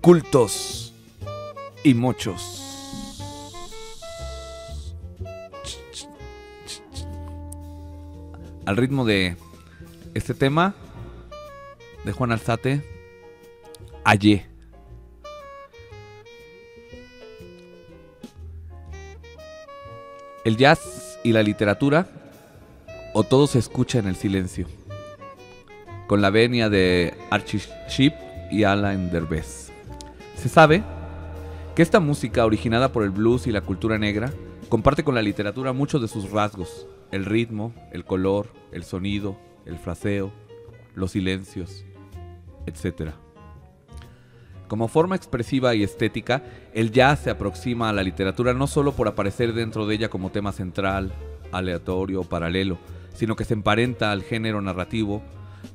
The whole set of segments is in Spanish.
cultos y muchos. Al ritmo de este tema de Juan Alzate, Aye. El jazz y la literatura, o todo se escucha en el silencio, con la venia de Archie Shepp y Alain Derbez. Se sabe que esta música, originada por el blues y la cultura negra, comparte con la literatura muchos de sus rasgos: el ritmo, el color, el sonido, el fraseo, los silencios, etc. Como forma expresiva y estética, el jazz se aproxima a la literatura no solo por aparecer dentro de ella como tema central, aleatorio o paralelo, sino que se emparenta al género narrativo,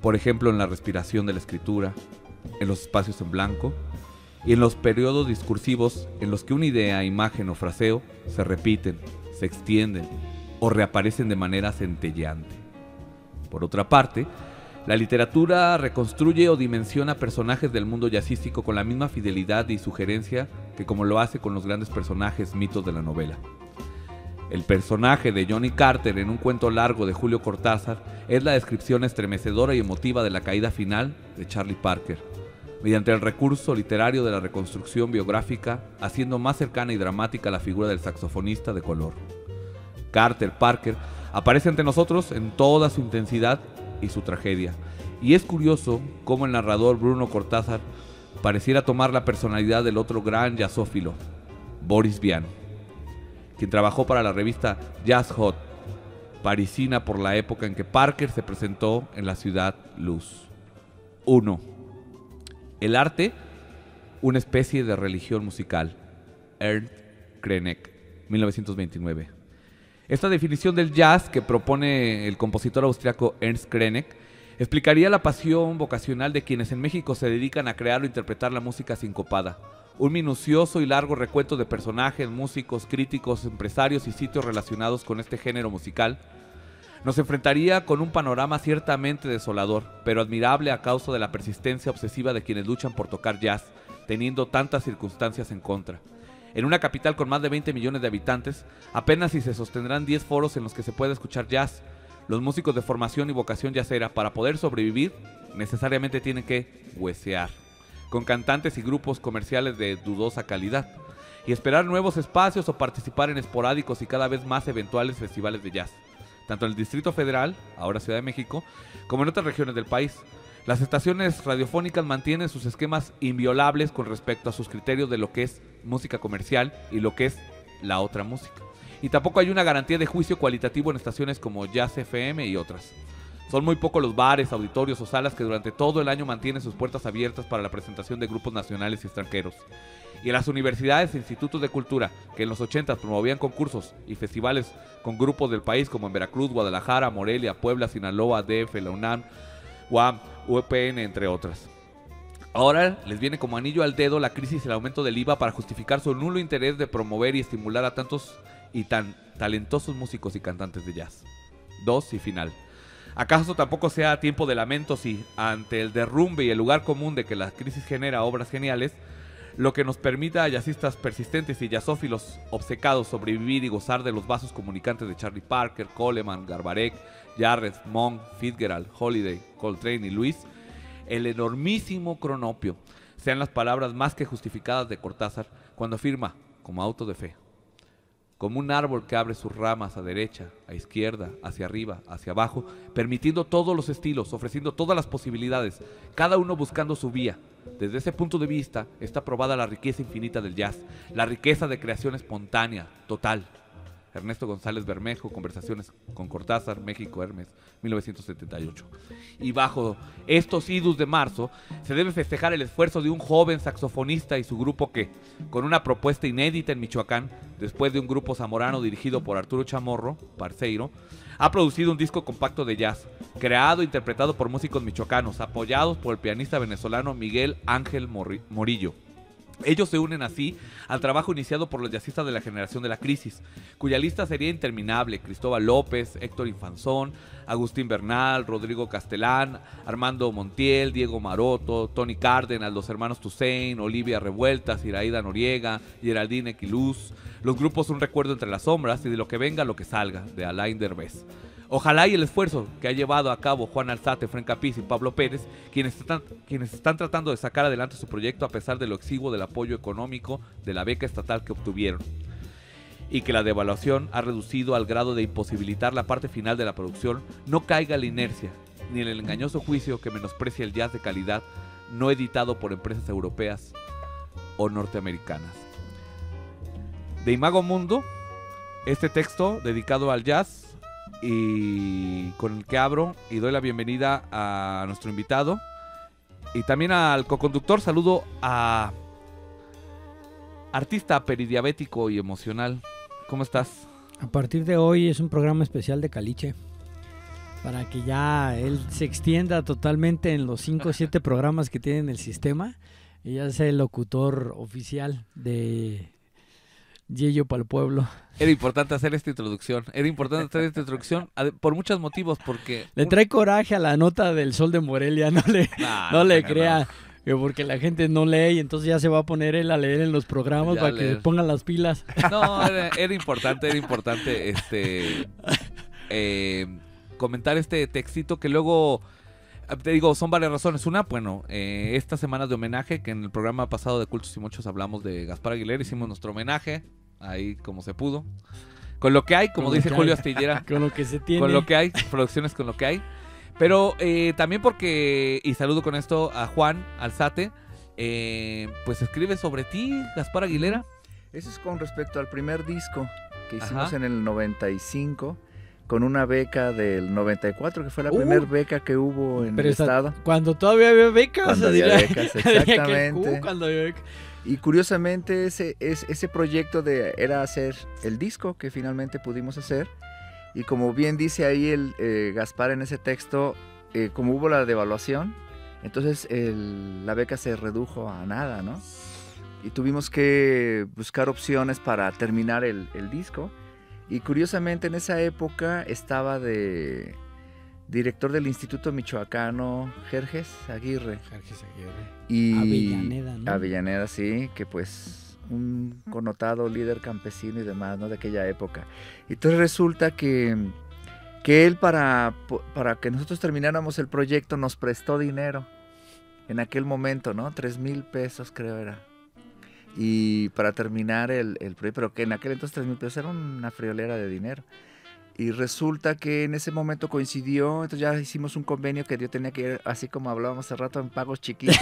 por ejemplo en la respiración de la escritura, en los espacios en blanco y en los periodos discursivos en los que una idea, imagen o fraseo se repiten, se extienden o reaparecen de manera centelleante. Por otra parte, la literatura reconstruye o dimensiona personajes del mundo jazzístico con la misma fidelidad y sugerencia que como lo hace con los grandes personajes mitos de la novela. El personaje de Johnny Carter en un cuento largo de Julio Cortázar es la descripción estremecedora y emotiva de la caída final de Charlie Parker, mediante el recurso literario de la reconstrucción biográfica, haciendo más cercana y dramática la figura del saxofonista de color. Carter Parker aparece ante nosotros en toda su intensidad y su tragedia, y es curioso cómo el narrador Bruno Cortázar pareciera tomar la personalidad del otro gran jazzófilo, Boris Vian, quien trabajó para la revista Jazz Hot, parisina por la época en que Parker se presentó en la ciudad Luz. 1. El arte, una especie de religión musical. Ernst Krenek, 1929. Esta definición del jazz que propone el compositor austriaco Ernst Krenek explicaría la pasión vocacional de quienes en México se dedican a crear o interpretar la música sincopada. Un minucioso y largo recuento de personajes, músicos, críticos, empresarios y sitios relacionados con este género musical nos enfrentaría con un panorama ciertamente desolador, pero admirable a causa de la persistencia obsesiva de quienes luchan por tocar jazz, teniendo tantas circunstancias en contra. En una capital con más de 20 millones de habitantes, apenas si se sostendrán 10 foros en los que se puede escuchar jazz. Los músicos de formación y vocación jazzera, para poder sobrevivir, necesariamente tienen que huesear, con cantantes y grupos comerciales de dudosa calidad, y esperar nuevos espacios o participar en esporádicos y cada vez más eventuales festivales de jazz, tanto en el Distrito Federal, ahora Ciudad de México, como en otras regiones del país. Las estaciones radiofónicas mantienen sus esquemas inviolables con respecto a sus criterios de lo que es música comercial y lo que es la otra música. Y tampoco hay una garantía de juicio cualitativo en estaciones como Jazz FM y otras. Son muy pocos los bares, auditorios o salas que durante todo el año mantienen sus puertas abiertas para la presentación de grupos nacionales y extranjeros. Y en las universidades e institutos de cultura, que en los 80 promovían concursos y festivales con grupos del país como en Veracruz, Guadalajara, Morelia, Puebla, Sinaloa, DF, la UNAM, UAM, UPN, entre otras. Ahora les viene como anillo al dedo la crisis y el aumento del IVA para justificar su nulo interés de promover y estimular a tantos y tan talentosos músicos y cantantes de jazz. 2 y final. ¿Acaso tampoco sea tiempo de lamento si, ante el derrumbe y el lugar común de que la crisis genera obras geniales, lo que nos permita a jazzistas persistentes y jazzófilos obcecados sobrevivir y gozar de los vasos comunicantes de Charlie Parker, Coleman, Garbarek, Jarrett, Monk, Fitzgerald, Holiday, Coltrane y Luis, el enormísimo cronopio, sean las palabras más que justificadas de Cortázar cuando afirma, como auto de fe: como un árbol que abre sus ramas a derecha, a izquierda, hacia arriba, hacia abajo, permitiendo todos los estilos, ofreciendo todas las posibilidades, cada uno buscando su vía. Desde ese punto de vista está probada la riqueza infinita del jazz, la riqueza de creación espontánea, total. Ernesto González Bermejo, Conversaciones con Cortázar, México, Hermes, 1978. Y bajo estos idus de marzo, se debe festejar el esfuerzo de un joven saxofonista y su grupo que, con una propuesta inédita en Michoacán, después de un grupo zamorano dirigido por Arturo Chamorro, Parceiro, ha producido un disco compacto de jazz, creado e interpretado por músicos michoacanos, apoyados por el pianista venezolano Miguel Ángel Morillo. Ellos se unen así al trabajo iniciado por los jazzistas de la generación de la crisis, cuya lista sería interminable: Cristóbal López, Héctor Infanzón, Agustín Bernal, Rodrigo Castelán, Armando Montiel, Diego Maroto, Tony Cárdenas, los hermanos Toussaint, Olivia Revueltas, Iraída Noriega, Geraldine Quiluz. Los grupos Un recuerdo entre las sombras y De lo que venga, lo que salga, de Alain Derbez. Ojalá y el esfuerzo que ha llevado a cabo Juan Alzate, Fren Capiz y Pablo Pérez, quienes están tratando de sacar adelante su proyecto a pesar de lo exiguo del apoyo económico de la beca estatal que obtuvieron, y que la devaluación ha reducido al grado de imposibilitar la parte final de la producción, no caiga en la inercia ni en el engañoso juicio que menosprecia el jazz de calidad no editado por empresas europeas o norteamericanas. De Imago Mundo, este texto dedicado al jazz, y con el que abro y doy la bienvenida a nuestro invitado y también al coconductor. Saludo a artista peridiabético y emocional. ¿Cómo estás? A partir de hoy es un programa especial de Caliche, para que ya él se extienda totalmente en los 5 o 7 programas que tiene en el sistema y ya sea el locutor oficial de Yello para el pueblo. Era importante hacer esta introducción. Por muchos motivos, porque le trae coraje a la nota del Sol de Morelia, no le crea, porque la gente no lee y entonces ya se va a poner él a leer en los programas para que se pongan las pilas. No, era importante comentar este textito que luego, te digo, son varias razones. Una, bueno, estas semanas de homenaje, que en el programa pasado de Cultos y Mochos hablamos de Gaspar Aguilera, hicimos nuestro homenaje, ahí como se pudo, con lo que hay, como dice Julio Astillera, con lo que se tiene, con lo que hay, producciones con lo que hay, pero también porque, y saludo con esto a Juan Alzate, pues escribe sobre ti, Gaspar Aguilera. Eso es con respecto al primer disco que hicimos en el 95, con una beca del 94, que fue la primera beca que hubo en el estado. Cuando todavía había becas. Cuando había becas, exactamente. Cuando había becas. Y curiosamente ese proyecto era hacer el disco que finalmente pudimos hacer. Y como bien dice ahí Gaspar en ese texto, como hubo la devaluación, entonces la beca se redujo a nada, ¿no? Y tuvimos que buscar opciones para terminar el disco. Y curiosamente en esa época estaba de director del Instituto Michoacano Jerjes Aguirre. Y Avellaneda, ¿no? Avellaneda, sí, que pues un connotado líder campesino y demás, ¿no? De aquella época. Entonces resulta que él para que nosotros termináramos el proyecto nos prestó dinero en aquel momento, ¿no? 3,000 pesos creo era. Y para terminar el proyecto, pero que en aquel entonces 3,000 pesos era una friolera de dinero. Y resulta que en ese momento coincidió, entonces ya hicimos un convenio que yo tenía que ir, así como hablábamos hace rato, en pagos chiquitos.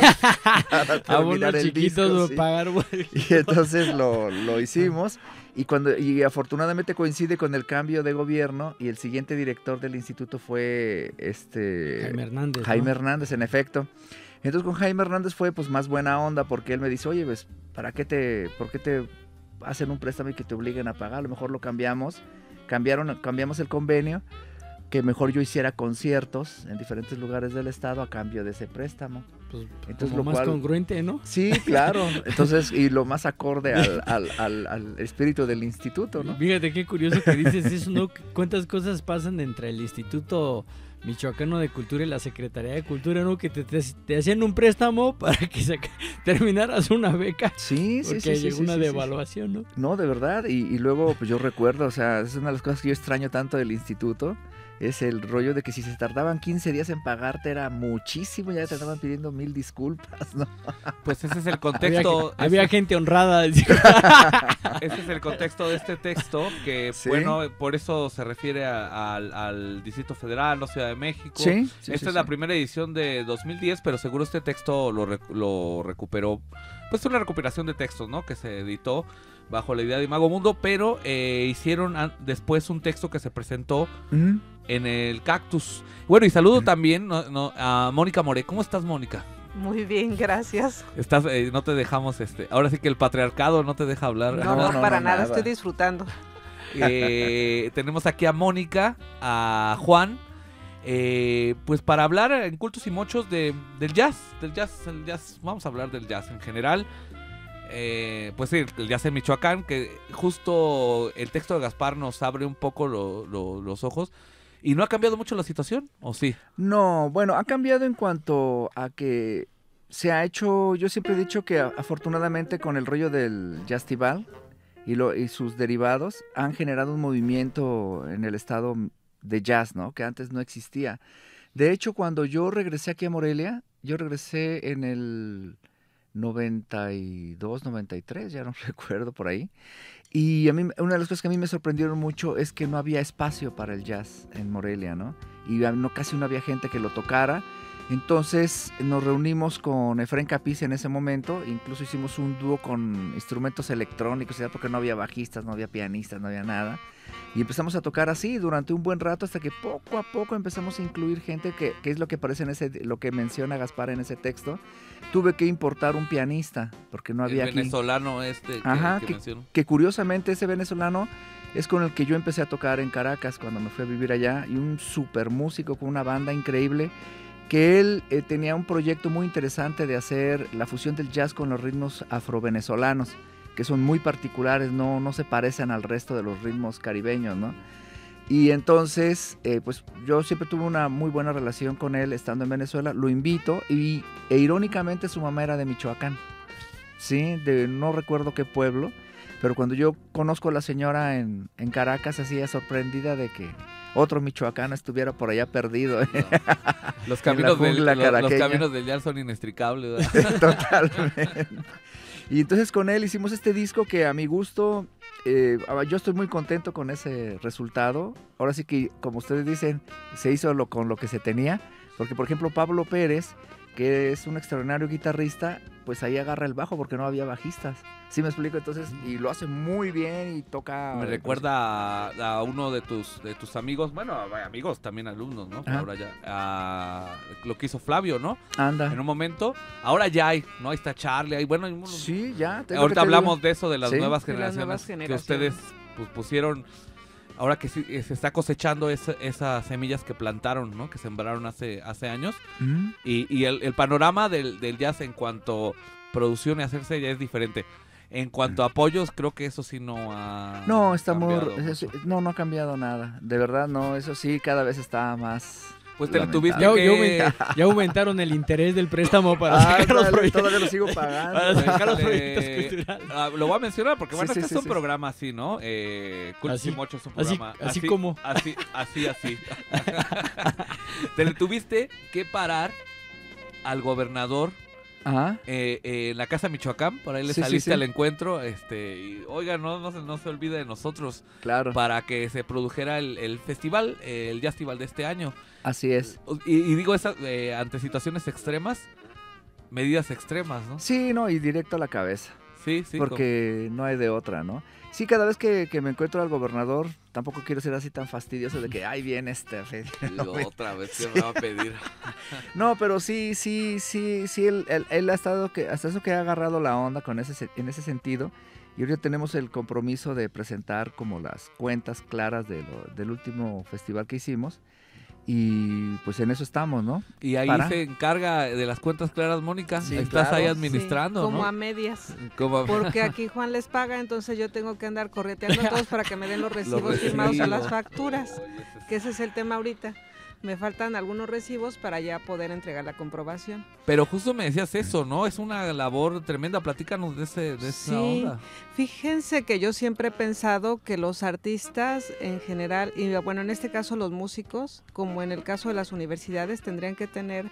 Para terminar el disco, sí. Pagar. Y entonces lo hicimos. Y afortunadamente coincide con el cambio de gobierno y el siguiente director del instituto fue Jaime Hernández, en efecto. Entonces con Jaime Hernández fue pues más buena onda, porque él me dice, oye, pues, ¿por qué te hacen un préstamo y que te obliguen a pagar? A lo mejor lo cambiamos el convenio, que mejor yo hiciera conciertos en diferentes lugares del estado a cambio de ese préstamo. Pues, entonces, lo más congruente, ¿no? Sí, claro. Entonces, y lo más acorde al espíritu del instituto, ¿no? Fíjate qué curioso que dices eso, ¿no? ¿Cuántas cosas pasan entre el Instituto Michoacano de Cultura y la Secretaría de Cultura, ¿no? Que te hacían un préstamo para que terminaras una beca. Sí, porque llegó una devaluación, ¿no? No, de verdad. Y luego, pues yo recuerdo, o sea, es una de las cosas que yo extraño tanto del instituto, es el rollo de que si se tardaban 15 días en pagarte era muchísimo, ya te estaban pidiendo 1000 disculpas, ¿no? Pues ese es el contexto. Había gente honrada. Ese es el contexto de este texto, que ¿sí? Bueno, por eso se refiere al Distrito Federal, no Ciudad de México. Sí, Esta es la primera edición de 2010, pero seguro este texto lo recuperó. Pues una recuperación de textos, ¿no? Que se editó bajo la idea de Imago Mundo, pero hicieron después un texto que se presentó en el Cactus. Bueno, y saludo también a Mónica Moré. ¿Cómo estás, Mónica? Muy bien, gracias. Estás, no te dejamos, ahora sí que el patriarcado no te deja hablar. No, para nada, estoy disfrutando. Tenemos aquí a Mónica, a Juan, pues para hablar en Cultos y Mochos del jazz. Vamos a hablar del jazz en general. pues sí, el jazz en Michoacán, que justo el texto de Gaspar nos abre un poco los ojos. ¿Y no ha cambiado mucho la situación, o sí? No, bueno, ha cambiado en cuanto a que se ha hecho, yo siempre he dicho que afortunadamente con el rollo del Jazztival y sus derivados han generado un movimiento en el estado de jazz, ¿no? Que antes no existía. De hecho, cuando yo regresé aquí a Morelia, yo regresé en el 92, 93, ya no recuerdo por ahí. Y a mí, una de las cosas que a mí me sorprendieron mucho es que no había espacio para el jazz en Morelia, ¿no? Y casi no había gente que lo tocara. Entonces nos reunimos con Efraín Capicia en ese momento, incluso hicimos un dúo con instrumentos electrónicos, porque no había bajistas, no había pianistas, no había nada. Y empezamos a tocar así durante un buen rato hasta que poco a poco empezamos a incluir gente que es lo que aparece en lo que menciona Gaspar en ese texto. Tuve que importar un pianista porque no había el venezolano que curiosamente ese venezolano es con el que yo empecé a tocar en Caracas cuando me fui a vivir allá, y un super músico con una banda increíble, que él tenía un proyecto muy interesante de hacer la fusión del jazz con los ritmos afrovenezolanos, que son muy particulares, no se parecen al resto de los ritmos caribeños, ¿no? Y entonces, pues yo siempre tuve una muy buena relación con él estando en Venezuela, lo invito, e irónicamente su mamá era de Michoacán, ¿sí? No recuerdo qué pueblo, pero cuando yo conozco a la señora en Caracas, así sorprendida de que otro michoacano estuviera por allá perdido. No. Los caminos del jazz son inextricables. Totalmente. Y entonces con él hicimos este disco que a mi gusto, yo estoy muy contento con ese resultado. Ahora sí que, como ustedes dicen, se hizo con lo que se tenía. Porque, por ejemplo, Pablo Pérez, que es un extraordinario guitarrista, pues ahí agarra el bajo porque no había bajistas. ¿Sí me explico? Entonces, y lo hace muy bien y toca... Me recuerda a uno de tus amigos, bueno, amigos, también alumnos, ¿no? Ahora ya, lo que hizo Flavio, ¿no? Anda. En un momento, ahora ya hay, ¿no? Ahí está Charlie, ahí, bueno... Sí, ya. Ahorita hablamos de eso, de las nuevas generaciones que ustedes pues, pusieron... Ahora que sí, se está cosechando esas semillas que plantaron, ¿no? Que sembraron hace años. Uh-huh. Y el panorama del jazz en cuanto a producción y hacerse ya es diferente. En cuanto a apoyos, creo que eso sí no ha cambiado mucho. No ha cambiado nada. De verdad, no. Eso sí, cada vez está más... Pues te tuviste ya aumentaron el interés del préstamo para sacar los proyectos. Todavía lo sigo pagando. Para sacar los proyectos culturales. Lo voy a mencionar porque bueno, este es un programa así, ¿no? Cultimocho es un programa así como. Así. Te le tuviste que parar al gobernador en la Casa Michoacán, por ahí le saliste al encuentro, y, oiga, no se olvide de nosotros, claro, para que se produjera el festival, el Jazztival de este año. Así es. Y digo, ante situaciones extremas, medidas extremas, ¿no? Sí, no, y directo a la cabeza. Sí. Porque no hay de otra, ¿no? Sí, cada vez que me encuentro al gobernador, tampoco quiero ser así tan fastidioso de que, ay, viene otra vez, ¿qué me va a pedir? No, pero sí, él ha estado, hasta eso que ha agarrado la onda en ese sentido, y ahorita tenemos el compromiso de presentar como las cuentas claras del último festival que hicimos, y pues en eso estamos, ¿no? Y ahí se encarga de las cuentas claras, Mónica. Sí, estás claro, ahí administrando, sí, como ¿no? a medias. Porque aquí Juan les paga, entonces yo tengo que andar correteando a todos para que me den los recibos firmados a las facturas, que ese es el tema ahorita. Me faltan algunos recibos para ya poder entregar la comprobación. Pero justo me decías eso, ¿no? Es una labor tremenda. Platícanos de esa onda. Fíjense que yo siempre he pensado que los artistas en general, y bueno, en este caso los músicos, como en el caso de las universidades, tendrían que tener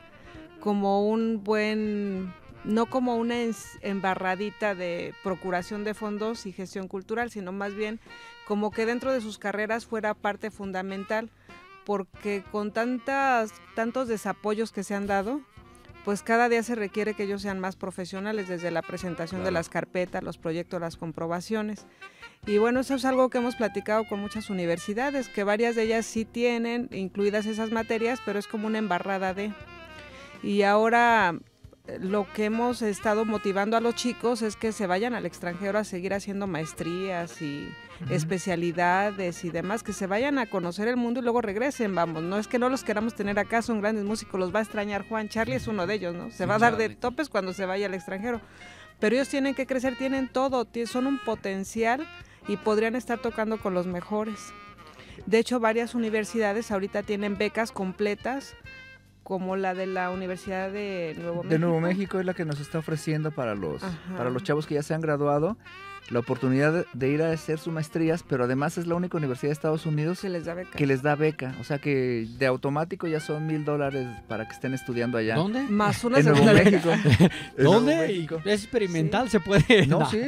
como un buen... no como una embarradita de procuración de fondos y gestión cultural, sino más bien como que dentro de sus carreras fuera parte fundamental, porque con tantos desapoyos que se han dado, pues cada día se requiere que ellos sean más profesionales, desde la presentación de las carpetas, los proyectos, las comprobaciones. Y bueno, eso es algo que hemos platicado con muchas universidades, que varias de ellas sí tienen incluidas esas materias, pero es como una embarrada de... Y ahora lo que hemos estado motivando a los chicos es que se vayan al extranjero a seguir haciendo maestrías y especialidades y demás, que se vayan a conocer el mundo y luego regresen, vamos, no es que no los queramos tener acá, son grandes músicos, los va a extrañar Juan, Charlie es uno de ellos, ¿no? Se va a dar de topes cuando se vaya al extranjero, pero ellos tienen que crecer, tienen todo, son un potencial y podrían estar tocando con los mejores. De hecho, varias universidades ahorita tienen becas completas, como la de la Universidad de Nuevo México. De Nuevo México es la que nos está ofreciendo para los chavos que ya se han graduado la oportunidad de ir a hacer sus maestrías, pero además es la única universidad de Estados Unidos que les da beca. Que les da beca. O sea que de automático ya son $1,000 para que estén estudiando allá. ¿Dónde? Más una En Nuevo segunda México. En Nuevo ¿Dónde? México. Es experimental, se puede. No, No. sí.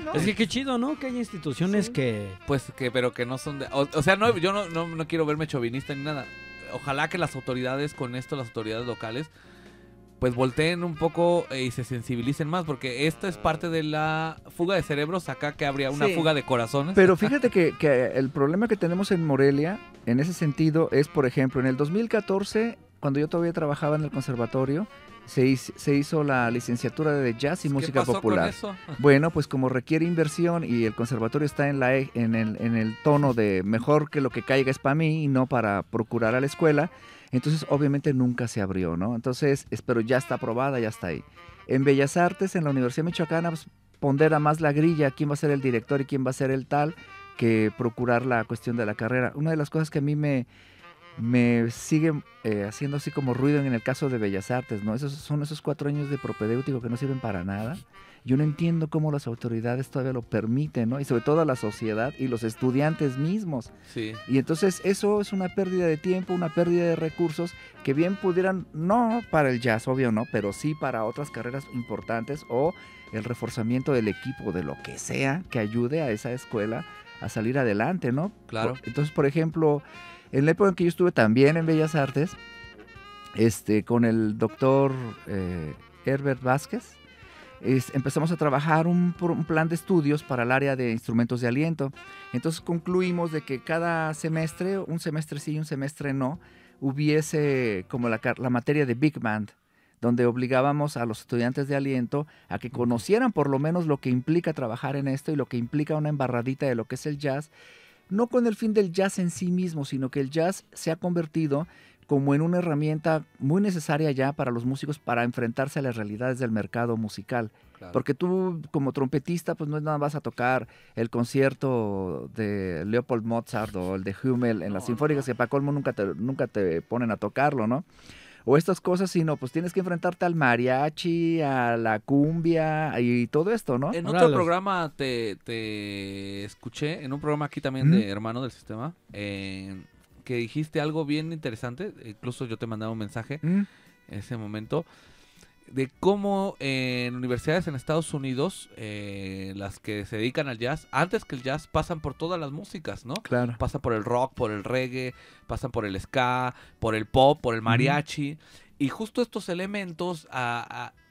No. Es que qué chido, ¿no? Que hay instituciones Sí. que... Pues pero que no son de... O sea, no, yo no quiero verme chauvinista ni nada. Ojalá que las autoridades con esto, las autoridades locales, pues volteen un poco y se sensibilicen más, porque esta es parte de la fuga de cerebros, acá que habría una Sí. fuga de corazones. Pero fíjate que el problema que tenemos en Morelia, en ese sentido, es, por ejemplo, en el 2014, cuando yo todavía trabajaba en el conservatorio, se hizo la licenciatura de jazz y ¿Qué música pasó popular. con eso? Bueno, pues como requiere inversión y el conservatorio está en el tono de mejor que lo que caiga es para mí y no para procurar a la escuela, entonces obviamente nunca se abrió, ¿no? Entonces, pero ya está aprobada, ya está ahí. En Bellas Artes, en la Universidad Michoacana, pues, pondera más la grilla, quién va a ser el director y quién va a ser el tal, que procurar la cuestión de la carrera. Una de las cosas que a mí me sigue haciendo así como ruido en el caso de Bellas Artes, ¿no? Son esos 4 años de propedéutico que no sirven para nada. Yo no entiendo cómo las autoridades todavía lo permiten, ¿no? Y sobre todo la sociedad y los estudiantes mismos. Sí. Y entonces eso es una pérdida de tiempo, una pérdida de recursos que bien pudieran, no para el jazz, obvio, ¿no? Pero sí para otras carreras importantes o el reforzamiento del equipo, de lo que sea, que ayude a esa escuela a salir adelante, ¿no? Claro. Entonces, por ejemplo, en la época en que yo estuve también en Bellas Artes, con el doctor Herbert Vázquez, empezamos a trabajar un plan de estudios para el área de instrumentos de aliento. Entonces concluimos de que cada semestre, un semestre sí y un semestre no, hubiese como la materia de Big Band, donde obligábamos a los estudiantes de aliento a que conocieran por lo menos lo que implica trabajar en esto y lo que implica una embarradita de lo que es el jazz, no con el fin del jazz en sí mismo, sino que el jazz se ha convertido como en una herramienta muy necesaria ya para los músicos para enfrentarse a las realidades del mercado musical. Claro. Porque tú como trompetista pues no es nada más a tocar el concierto de Leopold Mozart o el de Hummel en las sinfónicas, que para colmo nunca te ponen a tocarlo, ¿no? O estas cosas, sino pues tienes que enfrentarte al mariachi, a la cumbia y todo esto, ¿no? En Órale. otro programa te escuché, en un programa aquí también de Hermano del Sistema, que dijiste algo bien interesante, incluso yo te mandaba un mensaje en ese momento, de cómo en universidades en Estados Unidos, las que se dedican al jazz, antes que el jazz, pasan por todas las músicas, ¿no? Claro. Pasan por el rock, por el reggae, pasan por el ska, por el pop, por el mariachi, y justo estos elementos,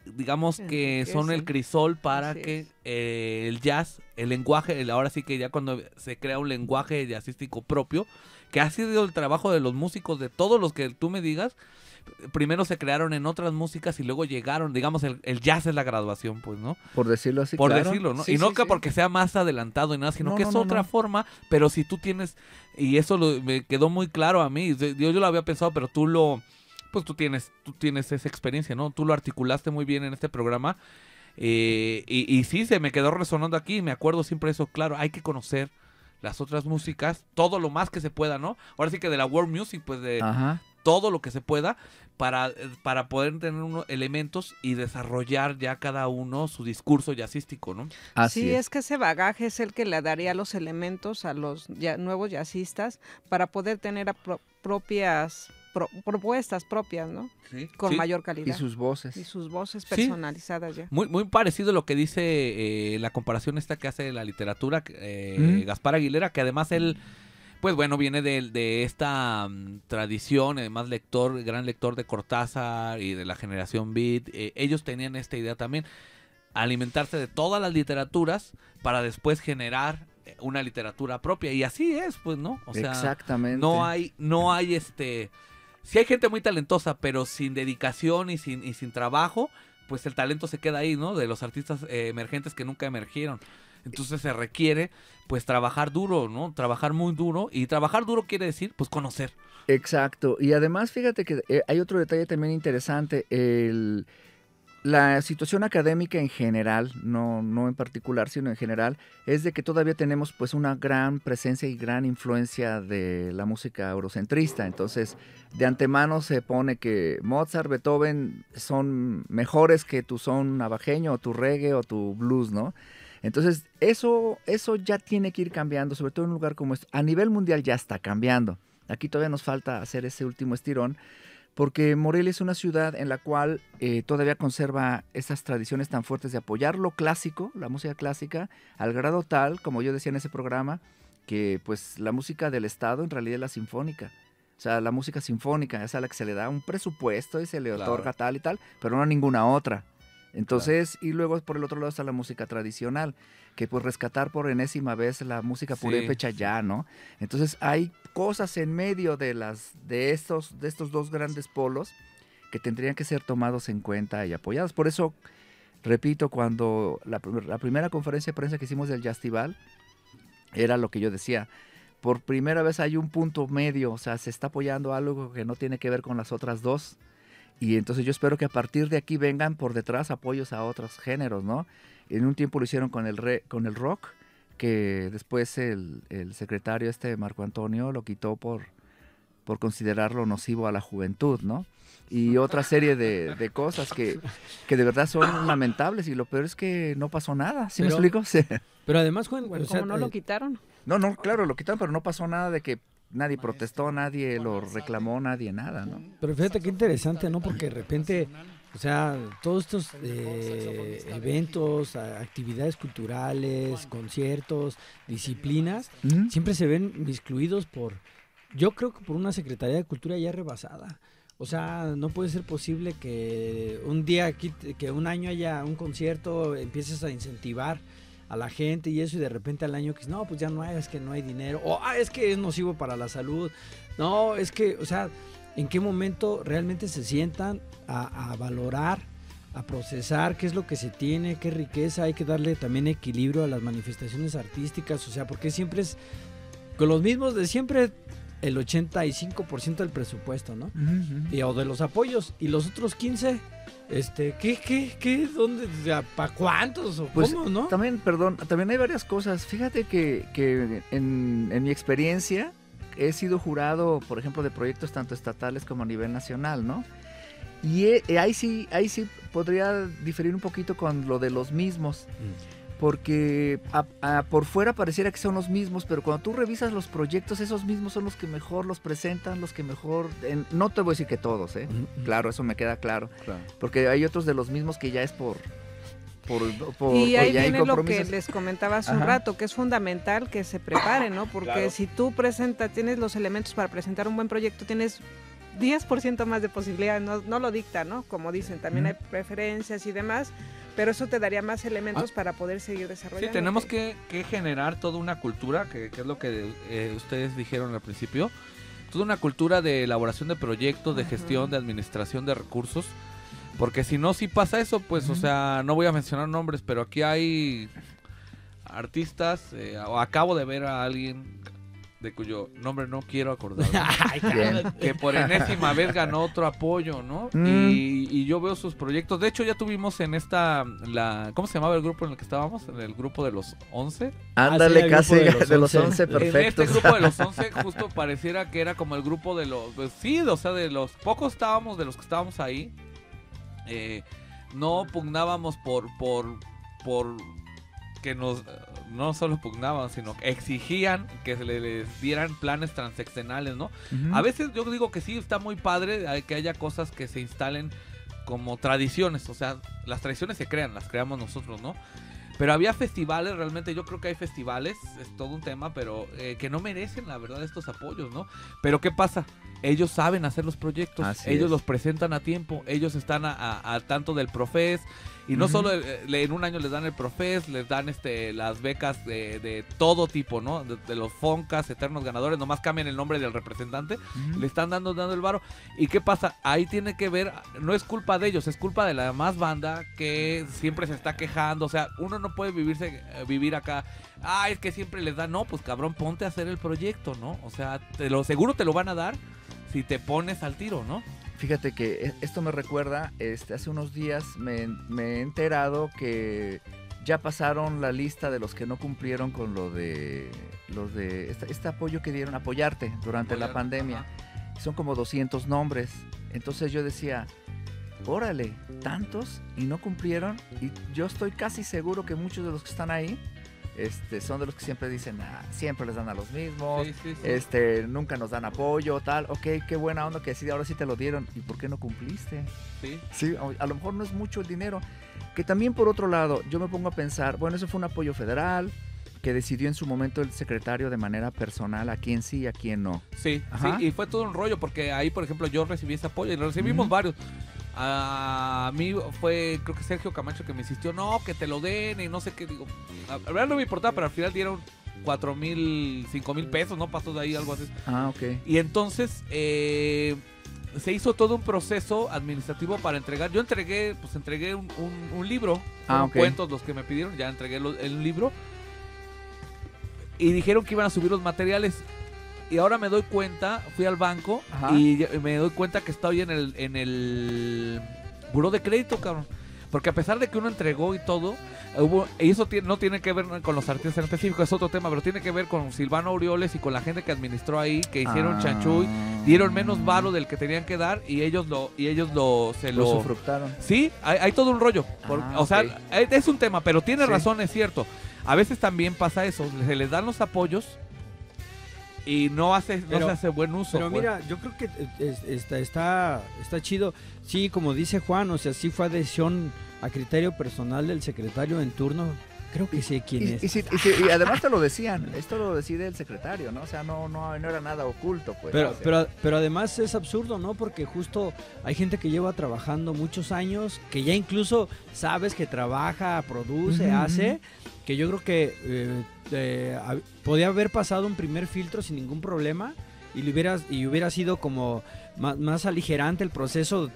digamos que son el crisol para Así que es. el jazz, el lenguaje, ahora sí que ya cuando se crea un lenguaje jazzístico propio, que ha sido el trabajo de los músicos, de todos los que tú me digas, primero se crearon en otras músicas y luego llegaron, digamos, el jazz es la graduación, pues, ¿no? Por decirlo así, Por claro. decirlo, ¿no? Sí, y no sí, que sí. porque sea más adelantado y nada, sino No, que no, es no, otra no. forma, pero si tú tienes, y eso me quedó muy claro a mí, yo lo había pensado, pero tú tienes esa experiencia, ¿no? Tú lo articulaste muy bien en este programa, y sí, se me quedó resonando aquí, me acuerdo siempre eso, claro, hay que conocer las otras músicas, todo lo más que se pueda, ¿no? Ahora sí que de la world music, pues de Ajá. todo lo que se pueda para poder tener unos elementos y desarrollar ya cada uno su discurso jazzístico, ¿no? Así Sí, es. es que ese bagaje es el que le daría los elementos a los nuevos jazzistas para poder tener propuestas propias, ¿no? Sí. Con mayor Y calidad. sus voces. Y sus voces Sí. personalizadas ya. Muy, muy parecido a lo que dice la comparación esta que hace la literatura, Gaspar Aguilera, que además él, pues bueno, viene de esta tradición, además gran lector de Cortázar y de la generación Beat. Ellos tenían esta idea también, alimentarse de todas las literaturas para después generar una literatura propia. Y así es, pues, ¿no? O sea, exactamente. no hay sí hay gente muy talentosa, pero sin dedicación y sin trabajo, pues el talento se queda ahí, ¿no? De los artistas emergentes que nunca emergieron. Entonces se requiere, pues, trabajar duro, ¿no? Trabajar muy duro. Y trabajar duro quiere decir, pues, conocer. Exacto. Y además, fíjate que hay otro detalle también interesante. La situación académica en general, no en particular, sino en general, es de que todavía tenemos pues una gran presencia y gran influencia de la música eurocentrista. Entonces, de antemano se pone que Mozart, Beethoven son mejores que tu son navajeño o tu reggae o tu blues, ¿no? Entonces, eso ya tiene que ir cambiando, sobre todo en un lugar como este. A nivel mundial ya está cambiando. Aquí todavía nos falta hacer ese último estirón, porque Morelia es una ciudad en la cual todavía conserva esas tradiciones tan fuertes de apoyar lo clásico, la música clásica, al grado tal, como yo decía en ese programa, que pues la música del Estado en realidad es la sinfónica. O sea, la música sinfónica es a la que se le da un presupuesto y se le otorga tal y tal, pero no a ninguna otra. Entonces, y luego por el otro lado está la música tradicional, que pues rescatar por enésima vez la música purépecha ya, ¿no? Entonces hay cosas en medio de estos dos grandes polos que tendrían que ser tomados en cuenta y apoyados. Por eso, repito, cuando la primera conferencia de prensa que hicimos del Jazztival, era lo que yo decía, por primera vez hay un punto medio, o sea, se está apoyando algo que no tiene que ver con las otras dos. Y entonces yo espero que a partir de aquí vengan por detrás apoyos a otros géneros, ¿no? En un tiempo lo hicieron con el rock, que después el secretario Marco Antonio lo quitó por considerarlo nocivo a la juventud, ¿no? Y otra serie de cosas que de verdad son lamentables, y lo peor es que no pasó nada, ¿sí me explico? Sí. Pero además, Juan, bueno, ¿cómo no lo quitaron? No, claro, lo quitaron, pero no pasó nada de que nadie protestó, nadie lo reclamó, nadie nada, ¿no? Pero fíjate qué interesante, ¿no? Porque de repente, o sea, todos estos eventos, actividades culturales, conciertos, disciplinas, siempre se ven excluidos yo creo que por una Secretaría de Cultura ya rebasada. O sea, no puede ser posible que un día, que un año haya un concierto, empieces a incentivar a la gente y eso, y de repente al año que no, pues ya no hay, es que no hay dinero, o es que es nocivo para la salud. No, es que, o sea, ¿en qué momento realmente se sientan a valorar, a procesar qué es lo que se tiene, qué riqueza? Hay que darle también equilibrio a las manifestaciones artísticas, o sea, porque siempre es con los mismos de siempre el 85% del presupuesto, ¿no? O de los apoyos, y los otros 15%, ¿qué? ¿Dónde? ¿Para cuántos? ¿O pues, cómo, no? También hay varias cosas. Fíjate que en mi experiencia he sido jurado, por ejemplo, de proyectos tanto estatales como a nivel nacional, ¿no? Y ahí sí podría diferir un poquito con lo de los mismos. Porque por fuera pareciera que son los mismos, pero cuando tú revisas los proyectos, esos mismos son los que mejor los presentan, los que mejor... no te voy a decir que todos, claro, eso me queda claro. Porque hay otros de los mismos que ya es por y ahí viene lo que les comentaba hace un rato, que es fundamental que se preparen, ¿no? Porque si tú tienes los elementos para presentar un buen proyecto, tienes 10% más de posibilidades, no lo dicta, ¿no? Como dicen, también hay preferencias y demás, pero eso te daría más elementos para poder seguir desarrollando. Sí, tenemos que generar toda una cultura, que es lo que ustedes dijeron al principio, toda una cultura de elaboración de proyectos, de gestión, de administración de recursos, porque si no, si pasa eso, pues, o sea, no voy a mencionar nombres, pero aquí hay artistas, o acabo de ver a alguien de cuyo nombre no quiero acordar, que por enésima vez ganó otro apoyo, ¿no? Y yo veo sus proyectos. De hecho, ya tuvimos en ¿cómo se llamaba el grupo en el que estábamos? En el grupo de los 11. Ándale, casi de los 11, perfecto. En este grupo de los 11 justo pareciera que era como el grupo de los... Pues sí, o sea, de los pocos de los que estábamos ahí, no pugnábamos por que no solo pugnaban, sino que exigían que se les dieran planes transeccionales, ¿no? A veces yo digo que sí, está muy padre que haya cosas que se instalen como tradiciones, o sea, las tradiciones se crean, las creamos nosotros, ¿no? Pero había festivales, realmente yo creo que hay festivales, es todo un tema, pero que no merecen, la verdad, estos apoyos, ¿no? Pero ¿qué pasa? Ellos saben hacer los proyectos, ellos los presentan a tiempo, ellos están al tanto del Profes, y no solo en un año les dan el Profes, les dan las becas de todo tipo, ¿no? De los FONCAS, eternos ganadores, nomás cambian el nombre del representante, le están dando el varo. ¿Y qué pasa? Ahí tiene que ver, no es culpa de ellos, es culpa de la demás banda que siempre se está quejando, o sea, uno no puede vivir acá, es que siempre les dan, no, pues cabrón, ponte a hacer el proyecto, ¿no? O sea, seguro te lo van a dar si te pones al tiro, ¿no? Fíjate que esto me recuerda, hace unos días me he enterado que ya pasaron la lista de los que no cumplieron con los de este apoyo que dieron, apoyarte durante la pandemia. Son como 200 nombres. Entonces yo decía, órale, tantos y no cumplieron. Y yo estoy casi seguro que muchos de los que están ahí son de los que siempre dicen, siempre les dan a los mismos, nunca nos dan apoyo, tal. Ok, qué buena onda que sí, ahora sí te lo dieron. ¿Y por qué no cumpliste? Sí, a lo mejor no es mucho el dinero. Que también, por otro lado, yo me pongo a pensar, bueno, eso fue un apoyo federal que decidió en su momento el secretario de manera personal a quién sí y a quién no. Sí, y fue todo un rollo, porque ahí, por ejemplo, yo recibí ese apoyo y lo recibimos varios. A mí fue, creo que Sergio Camacho que me insistió, no, que te lo den y no sé qué, digo, la verdad no me importaba, pero al final dieron 4,000, 5,000 pesos, ¿no? Pasó de ahí algo así. Ok. Y entonces se hizo todo un proceso administrativo para entregar. Yo entregué un libro, cuentos los que me pidieron, ya entregué el libro. Y dijeron que iban a subir los materiales. Y ahora me doy cuenta, fui al banco y me doy cuenta que estoy en el buró de crédito, cabrón. Porque a pesar de que uno entregó y todo, y eso no tiene que ver con los artistas en específico, es otro tema, pero tiene que ver con Silvano Aureoles y con la gente que administró ahí, que hicieron chanchuy, dieron menos varo del que tenían que dar y ellos lo usufructaron. Sí, hay todo un rollo. Es un tema, pero tiene razón, es cierto. A veces también pasa eso, se les dan los apoyos y no se hace buen uso. Pero mira, yo creo que está chido. Sí, como dice Juan, o sea, sí fue decisión a criterio personal del secretario en turno. Creo que sé quién es. Y además te lo decían, esto lo decide el secretario, ¿no? O sea, no era nada oculto, pues. Pero además es absurdo, ¿no? Porque justo hay gente que lleva trabajando muchos años, que ya incluso sabes que trabaja, produce, hace, que yo creo que podía haber pasado un primer filtro sin ningún problema y hubiera sido como más aligerante el proceso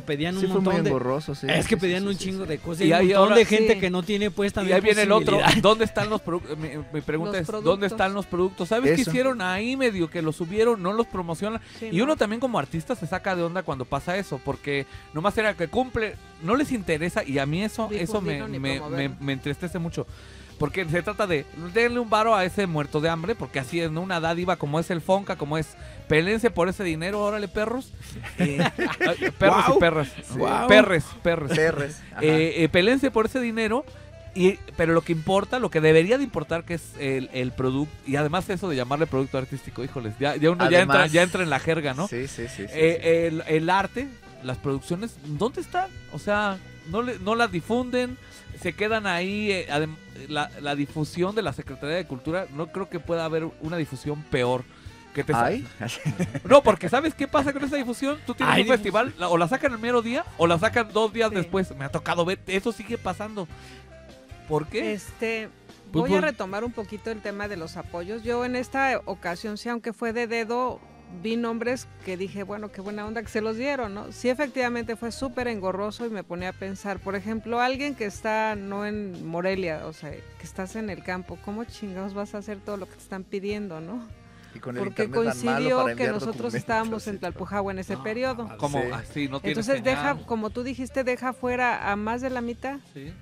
pedían un montón de borroso, es que pedían un chingo de cosas y hay un montón de gente que no tiene pues también. Y ahí viene el otro, ¿dónde están los productos? Mi pregunta es, ¿dónde están los productos? ¿Sabes qué hicieron ahí medio que los subieron, no los promocionan? Y uno también como artista se saca de onda cuando pasa eso, porque nomás era que cumple, no les interesa y a mí eso me entristece mucho. Porque se trata de darle un varo a ese muerto de hambre, porque así es, ¿no? Una dádiva como es el Fonca, como es pelense por ese dinero, órale, perros. Perros y perras. Wow. Perres. Pelense por ese dinero, pero lo que importa, lo que debería de importar, que es el producto, y además eso de llamarle producto artístico, híjoles, ya uno además, ya entra en la jerga, ¿no? Sí. El arte, las producciones, ¿dónde están? O sea, no las difunden. Se quedan ahí, la difusión de la Secretaría de Cultura, no creo que pueda haber una difusión peor. Que te No, porque ¿sabes qué pasa con esa difusión? Tú tienes un festival, o la sacan el mero día, o la sacan 2 días después. Me ha tocado ver, eso sigue pasando. ¿Por qué? Voy a retomar un poquito el tema de los apoyos. Yo en esta ocasión, sí, aunque fue de dedo, vi nombres que dije, bueno, qué buena onda que se los dieron, ¿no? Sí, efectivamente fue súper engorroso y me ponía a pensar, por ejemplo, alguien que está no en Morelia, o sea, que estás en el campo, ¿cómo chingados vas a hacer todo lo que te están pidiendo, no? Y con el porque coincidió que nosotros estábamos en Tlalpujahua en ese periodo. ¿Cómo? Así, no tiene Entonces señal. como tú dijiste, deja fuera a más de la mitad. Sí.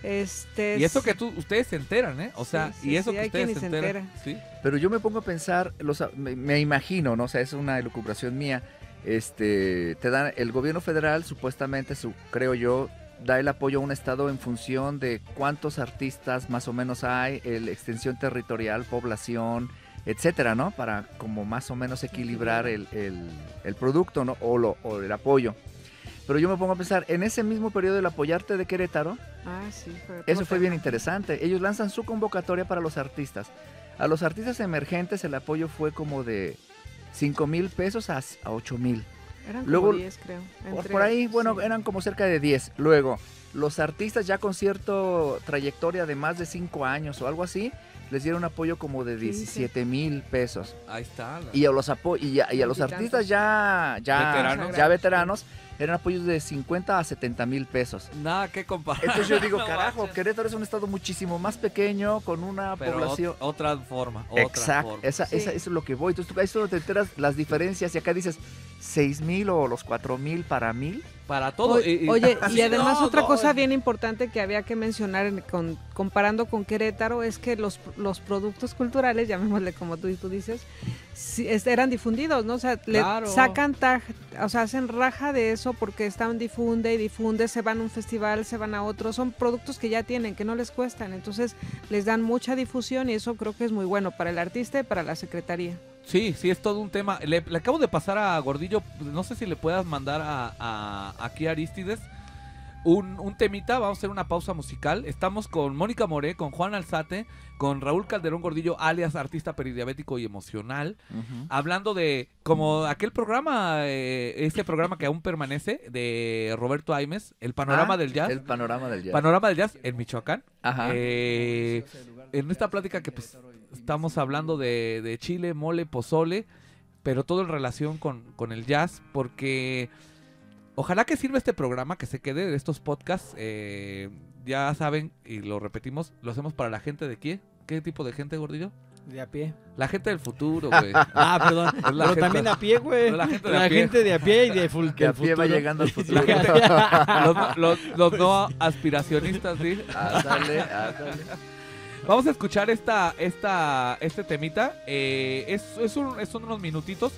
Y eso que ustedes se enteran, ¿eh? O sea, sí, y eso sí, que ustedes se enteran. Sí. Pero yo me pongo a pensar, me imagino, ¿no? O sea, es una elucubración mía. Te dan el gobierno federal, supuestamente, creo yo, da el apoyo a un estado en función de cuántos artistas más o menos hay, la extensión territorial, población, etcétera, ¿no? Para como más o menos equilibrar el producto, ¿no? O el apoyo. Pero yo me pongo a pensar, en ese mismo periodo del Apoyarte de Querétaro, eso fue bien interesante. Ellos lanzan su convocatoria para los artistas. A los artistas emergentes el apoyo fue como de 5,000 pesos a 8,000. Eran como 10, creo. Por ahí, bueno, eran como cerca de 10. Luego, los artistas ya con cierta trayectoria de más de 5 años o algo así, les dieron apoyo como de 17,000 pesos. Ahí está. Y a los artistas ya veteranos eran apoyos de 50 a 70 mil pesos. Nada que comparar. Entonces yo digo, No carajo, manches. Querétaro es un estado muchísimo más pequeño, con una Pero población... otra forma. Exacto, Otra forma. Sí. eso es lo que voy. Entonces tú ahí solo te enteras las diferencias y acá dices 6,000 o los 4,000 para 1,000. Para todo. Oye, y además No, otra no, cosa bien importante que había que mencionar comparando con Querétaro es que los productos culturales, llamémosle como tú dices, sí, eran difundidos, ¿no? O sea, Claro. le sacan o sea, hacen raja de eso porque están difunde, se van a un festival, se van a otro, son productos que ya tienen, que no les cuestan, entonces les dan mucha difusión y eso creo que es muy bueno para el artista y para la secretaría. Sí, es todo un tema. Le acabo de pasar a Gordillo, no sé si le puedas mandar aquí a Aristides un temita. Vamos a hacer una pausa musical. Estamos con Mónica Moré, con Juan Alzate, con Raúl Calderón Gordillo, alias artista peridiabético y emocional, hablando de como aquel programa, ese programa que aún permanece, de Roberto Aimes, el panorama del jazz. El panorama del jazz. Panorama del jazz en Michoacán. Ajá. En esta plática que pues estamos hablando de chile, mole, pozole, pero todo en relación con el jazz, porque ojalá que sirva este programa, que se quede de estos podcasts. Ya saben, y lo repetimos, lo hacemos para la gente de ¿qué? ¿Qué tipo de gente, Gordillo? De a pie. La gente del futuro, güey. Ah, perdón. Es la Pero gente- también a pie, güey. No, la gente de a La pie. gente de a pie y de Que a pie va llegando al futuro. La gente, los no aspiracionistas, ¿sí? Ándale. Vamos a escuchar este temita. Son unos minutitos.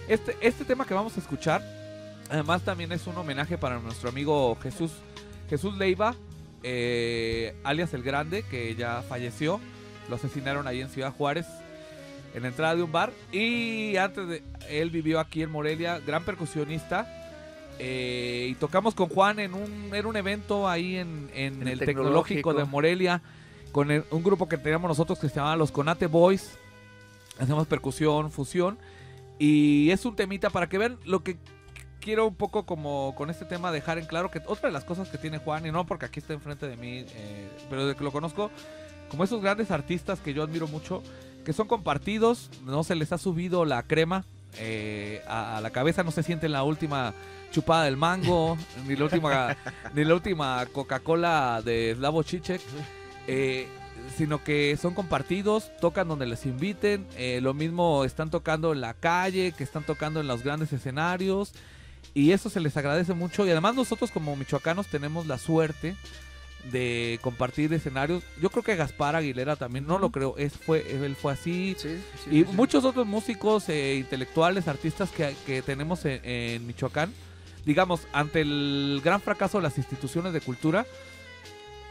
Este tema que vamos a escuchar, además también es un homenaje para nuestro amigo Jesús Leiva, alias El Grande, que ya falleció. Lo asesinaron ahí en Ciudad Juárez, en la entrada de un bar. Y antes de él vivió aquí en Morelia, gran percusionista. Y tocamos con Juan era un evento ahí en el Tecnológico de Morelia, con un grupo que teníamos nosotros que se llamaba los Conate Boys. Hacemos percusión, fusión. Y es un temita para que vean lo que quiero un poco como con este tema dejar en claro, que otra de las cosas que tiene Juan, y no porque aquí está enfrente de mí, pero de que lo conozco, como esos grandes artistas que yo admiro mucho, que son compartidos, no se les ha subido la crema a la cabeza, no se siente la última chupada del mango, ni la última Coca-Cola de Slavoj Žižek, sino que son compartidos, tocan donde les inviten, lo mismo están tocando en la calle, que están tocando en los grandes escenarios, y eso se les agradece mucho. Y además nosotros como michoacanos tenemos la suerte de compartir escenarios. Yo creo que Gaspar Aguilera también, no lo creo, él fue así. Sí, Y muchos otros músicos, intelectuales, artistas que tenemos en Michoacán, digamos, ante el gran fracaso de las instituciones de cultura,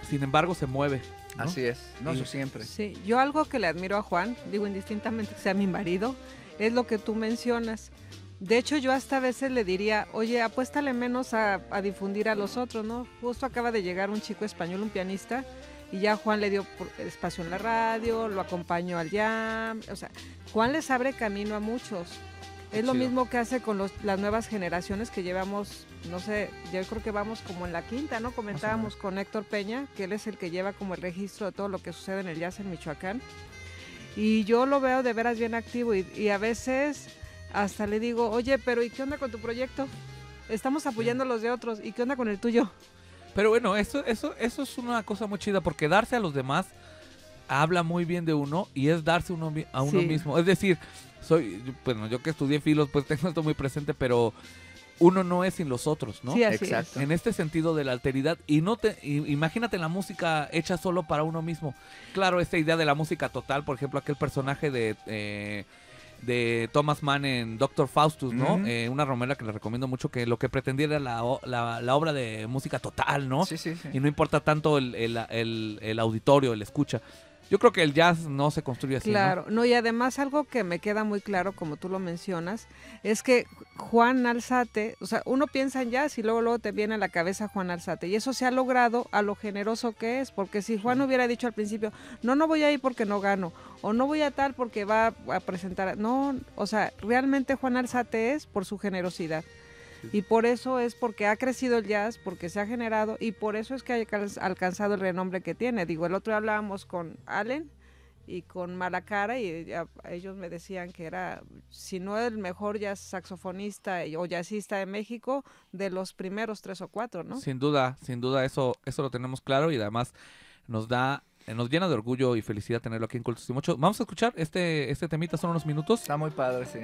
sin embargo se mueve, ¿no? Así es. No, Y- eso siempre. Sí, yo algo que le admiro a Juan, digo indistintamente que sea mi marido, es lo que tú mencionas. De hecho, yo hasta a veces le diría, oye, apuéstale menos a difundir a los otros, ¿no? Justo acaba de llegar un chico español, un pianista, y ya Juan le dio espacio en la radio, lo acompañó al jam, o sea, Juan les abre camino a muchos. Qué Es lo chido. mismo que hace con las nuevas generaciones que llevamos, no sé, yo creo que vamos como en la quinta, ¿no? Comentábamos con Héctor Peña, que él es el que lleva como el registro de todo lo que sucede en el jazz en Michoacán. Y yo lo veo de veras bien activo y a veces hasta le digo, oye, pero ¿y qué onda con tu proyecto? Estamos apoyando a los de otros, ¿y qué onda con el tuyo? Pero bueno, eso es una cosa muy chida, porque darse a los demás habla muy bien de uno, y es darse a uno Sí. mismo. Es decir, yo que estudié filos, pues tengo esto muy presente, pero uno no es sin los otros, ¿no? Sí, así Exacto. En este sentido de la alteridad, imagínate la música hecha solo para uno mismo. Claro, esta idea de la música total, por ejemplo, aquel personaje de Thomas Mann en Doctor Faustus, ¿no? Ujú. Una romera que le recomiendo mucho, que lo que pretendía era la obra de música total, ¿no? Sí, sí, sí. Y no importa tanto el auditorio, el escucha. Yo creo que el jazz no se construye así, ¿no? Claro, no, y además algo que me queda muy claro, como tú lo mencionas, es que Juan Alzate, o sea, uno piensa en jazz y luego te viene a la cabeza Juan Alzate, y eso se ha logrado a lo generoso que es, porque si Juan hubiera dicho al principio, no voy a ir porque no gano, o no voy a tal porque va a presentar, no, o sea, realmente Juan Alzate es por su generosidad. Y por eso es porque ha crecido el jazz, porque se ha generado y por eso es que ha alcanzado el renombre que tiene. Digo, el otro día hablábamos con Allen y con mala cara, y ellos me decían que era, si no el mejor jazz saxofonista o jazzista de México, de los primeros 3 o 4, ¿no? Sin duda, eso lo tenemos claro, y además nos llena de orgullo y felicidad tenerlo aquí en Cultos y Mucho. Vamos a escuchar este temita, son unos minutos. Está muy padre, sí.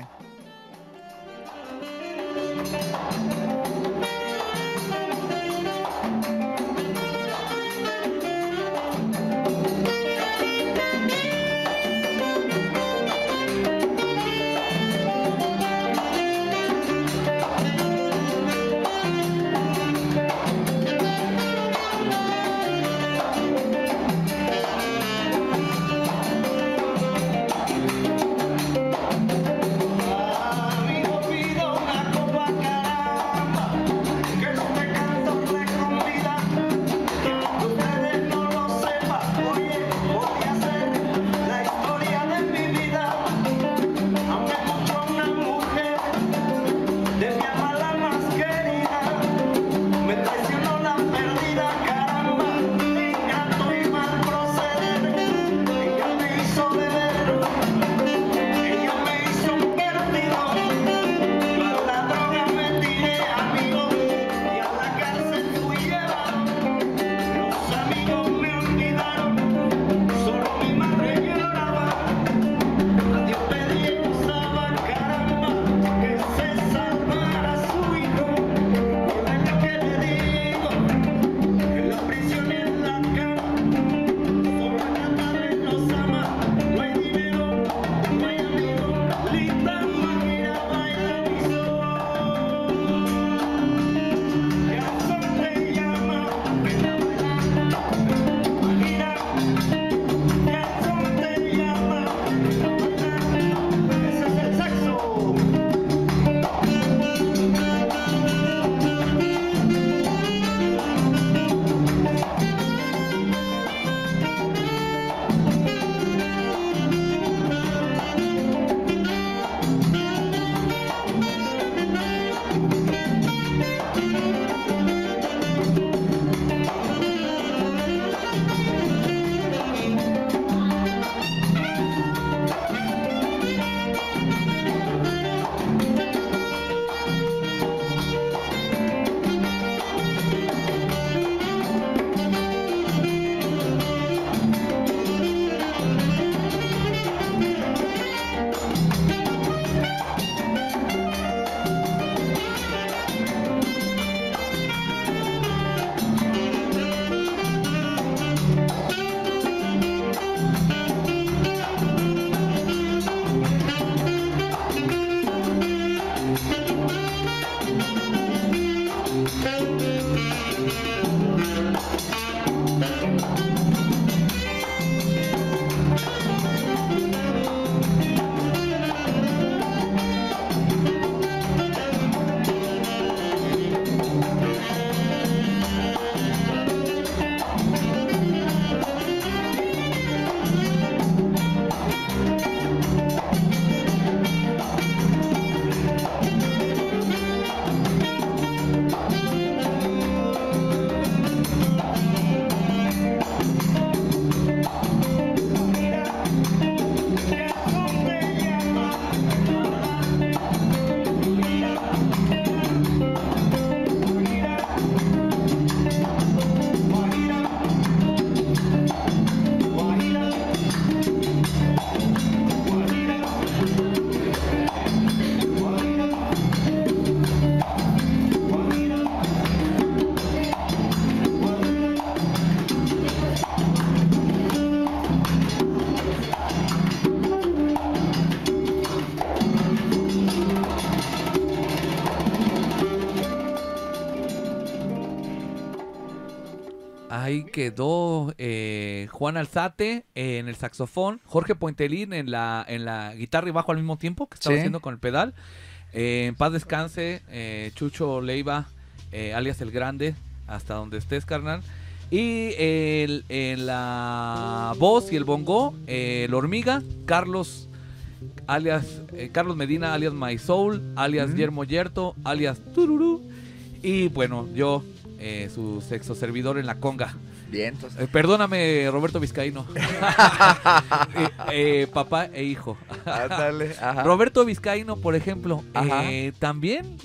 Ahí quedó Juan Alzate en el saxofón, Jorge Puentelín en la guitarra y bajo al mismo tiempo, que estaba haciendo con el pedal. En paz descanse, Chucho Leiva, alias El Grande, hasta donde estés, carnal. Y en la voz y el bongo, el Hormiga, Carlos Medina, alias My Soul, alias Guillermo Yerto, alias Tururú. Y bueno, yo, su sexo servidor en la conga. Vientos. Perdóname, Roberto Vizcaíno. Papá e hijo. Ándale, ajá. Roberto Vizcaíno, por ejemplo, Ajá. también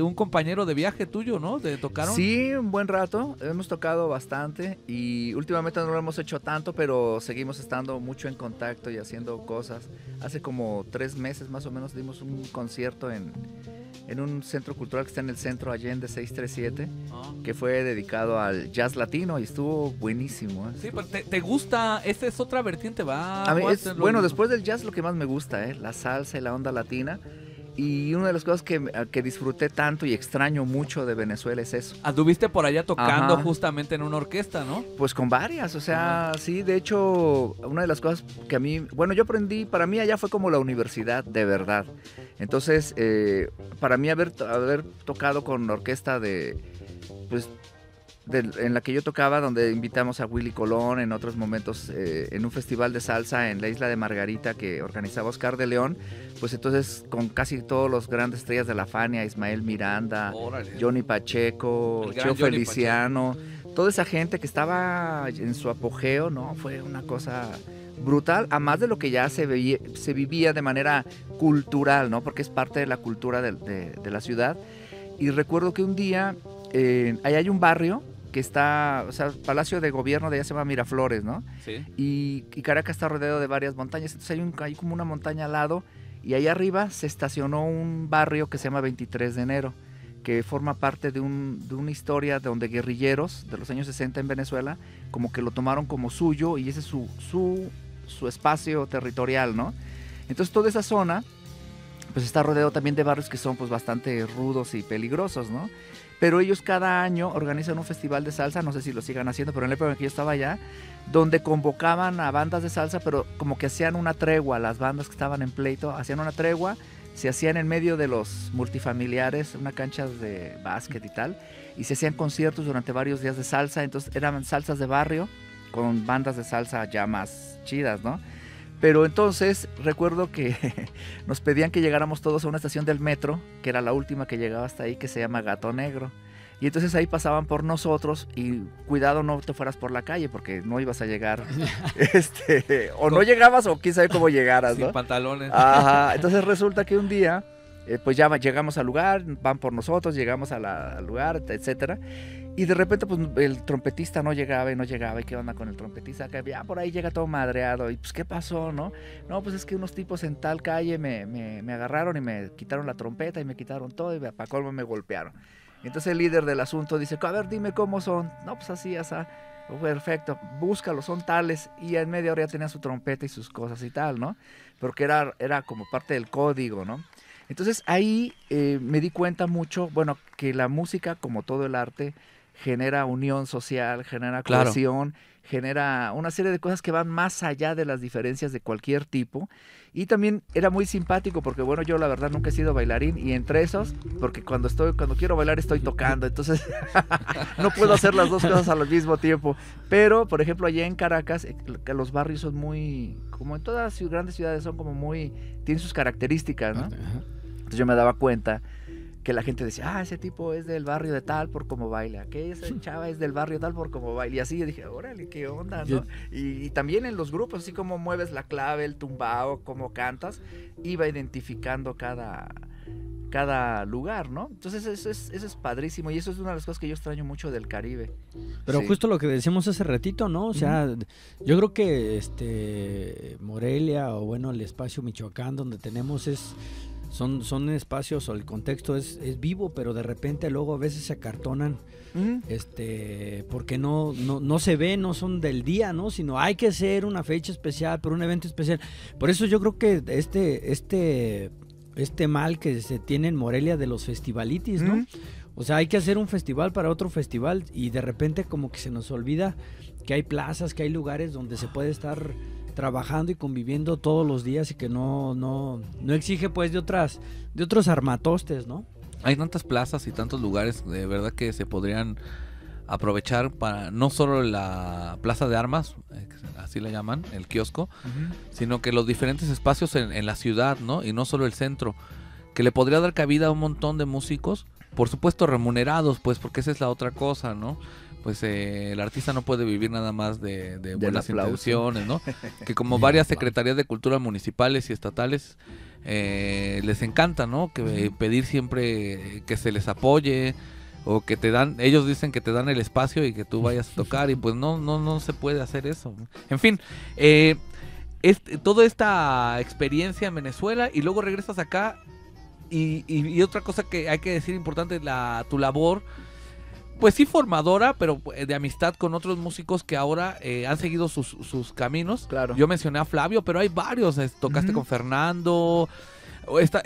un compañero de viaje tuyo, ¿no? ¿Te tocaron? Sí, un buen rato. Hemos tocado bastante y últimamente no lo hemos hecho tanto, pero seguimos estando mucho en contacto y haciendo cosas. Hace como 3 meses más o menos dimos un concierto en un centro cultural que está en el centro Allende 637, que fue dedicado al jazz latino y estuvo buenísimo. Sí, pero ¿te gusta? Esa es otra vertiente, va. A mí Juan, bueno, después del jazz lo que más me gusta, la salsa y la onda latina. Y una de las cosas que disfruté tanto y extraño mucho de Venezuela es eso. Anduviste por allá tocando Ajá. justamente en una orquesta, ¿no? Pues con varias, o sea, sí, de hecho, una de las cosas que a mí, bueno, yo aprendí, para mí allá fue como la universidad, de verdad. Entonces, para mí haber tocado con la orquesta en la que yo tocaba, donde invitamos a Willy Colón, en otros momentos en un festival de salsa en la isla de Margarita que organizaba Oscar de León, pues entonces con casi todos los grandes estrellas de la Fania, Ismael Miranda, Órale. Johnny Pacheco, El gran Cheo Johnny Feliciano, toda esa gente que estaba en su apogeo, ¿no? Fue una cosa brutal, a más de lo que ya se vivía de manera cultural, ¿no? Porque es parte de la cultura de la ciudad. Y recuerdo que un día, ahí hay un barrio que está, o sea, Palacio de Gobierno de allá se llama Miraflores, ¿no? Sí. Y Caracas está rodeado de varias montañas, entonces hay como una montaña al lado y ahí arriba se estacionó un barrio que se llama 23 de enero, que forma parte de una historia donde guerrilleros de los años 60 en Venezuela como que lo tomaron como suyo y ese es su espacio territorial, ¿no? Entonces toda esa zona pues está rodeado también de barrios que son pues bastante rudos y peligrosos, ¿no? Pero ellos cada año organizan un festival de salsa, no sé si lo sigan haciendo, pero en la época en que yo estaba allá, donde convocaban a bandas de salsa, pero como que hacían una tregua, las bandas que estaban en pleito, hacían una tregua, se hacían en medio de los multifamiliares, una cancha de básquet y tal, y se hacían conciertos durante varios días de salsa, entonces eran salsas de barrio, con bandas de salsa ya más chidas, ¿no? Pero entonces recuerdo que nos pedían que llegáramos todos a una estación del metro, que era la última que llegaba hasta ahí, que se llama Gato Negro. Y entonces ahí pasaban por nosotros y cuidado no te fueras por la calle porque no ibas a llegar, o no llegabas o quién sabe cómo llegaras, ¿no? Sin pantalones. Ajá, entonces resulta que un día, pues ya llegamos al lugar, van por nosotros, llegamos al lugar, etcétera. Y de repente, pues, el trompetista no llegaba, ¿y qué onda con el trompetista? Que ya por ahí llega todo madreado, y pues, ¿qué pasó, no? No, pues es que unos tipos en tal calle me agarraron y me quitaron la trompeta y me quitaron todo y para colmo me golpearon. Entonces el líder del asunto dice, a ver, dime cómo son. No, pues así, asá. Perfecto, búscalos, son tales. Y en media hora ya tenía su trompeta y sus cosas y tal, ¿no? Porque era como parte del código, ¿no? Entonces ahí me di cuenta mucho, bueno, que la música, como todo el arte, genera unión social, genera cohesión, genera una serie de cosas que van más allá de las diferencias de cualquier tipo. Y también era muy simpático porque, bueno, yo la verdad nunca he sido bailarín y entre esos, porque cuando quiero bailar estoy tocando, entonces no puedo hacer las dos cosas al mismo tiempo. Pero, por ejemplo, allá en Caracas, que los barrios son muy, como en todas las grandes ciudades, son como muy, tienen sus características, ¿no? Entonces yo me daba cuenta que la gente decía, ese tipo es del barrio de tal por cómo baila, que esa chava es del barrio tal por cómo baila, y así yo dije, órale, qué onda, ¿no? Y también en los grupos, así como mueves la clave, el tumbao, cómo cantas, iba identificando cada lugar, ¿no? Entonces eso es padrísimo y eso es una de las cosas que yo extraño mucho del Caribe. Pero sí. Justo lo que decíamos hace ratito, ¿no? O sea, yo creo que Morelia o bueno, el espacio Michoacán donde tenemos son espacios o el contexto es vivo, pero de repente luego a veces se acartonan porque no se ven, no son del día, ¿no? Sino hay que hacer una fecha especial, por un evento especial. Por eso yo creo que este mal que se tiene en Morelia de los festivalitis, ¿no? O sea, hay que hacer un festival para otro festival y de repente como que se nos olvida que hay plazas, que hay lugares donde se puede estar trabajando y conviviendo todos los días y que no exige pues de otros armatostes, ¿no? Hay tantas plazas y tantos lugares de verdad que se podrían aprovechar para no solo la plaza de armas, así le llaman, el kiosco, sino que los diferentes espacios en la ciudad, ¿no? Y no solo el centro, que le podría dar cabida a un montón de músicos, por supuesto remunerados, pues porque esa es la otra cosa, ¿no? pues el artista no puede vivir nada más de buenas aplauso. intenciones, ¿no? Que como varias secretarías de cultura municipales y estatales les encanta, ¿no? Que pedir siempre que se les apoye o que te dan, ellos dicen que te dan el espacio y que tú vayas a tocar y pues no se puede hacer eso. En fin, toda esta experiencia en Venezuela y luego regresas acá y otra cosa que hay que decir importante, tu labor, pues sí formadora, pero de amistad con otros músicos que ahora han seguido sus caminos. Claro. Yo mencioné a Flavio, pero hay varios, tocaste con Fernando,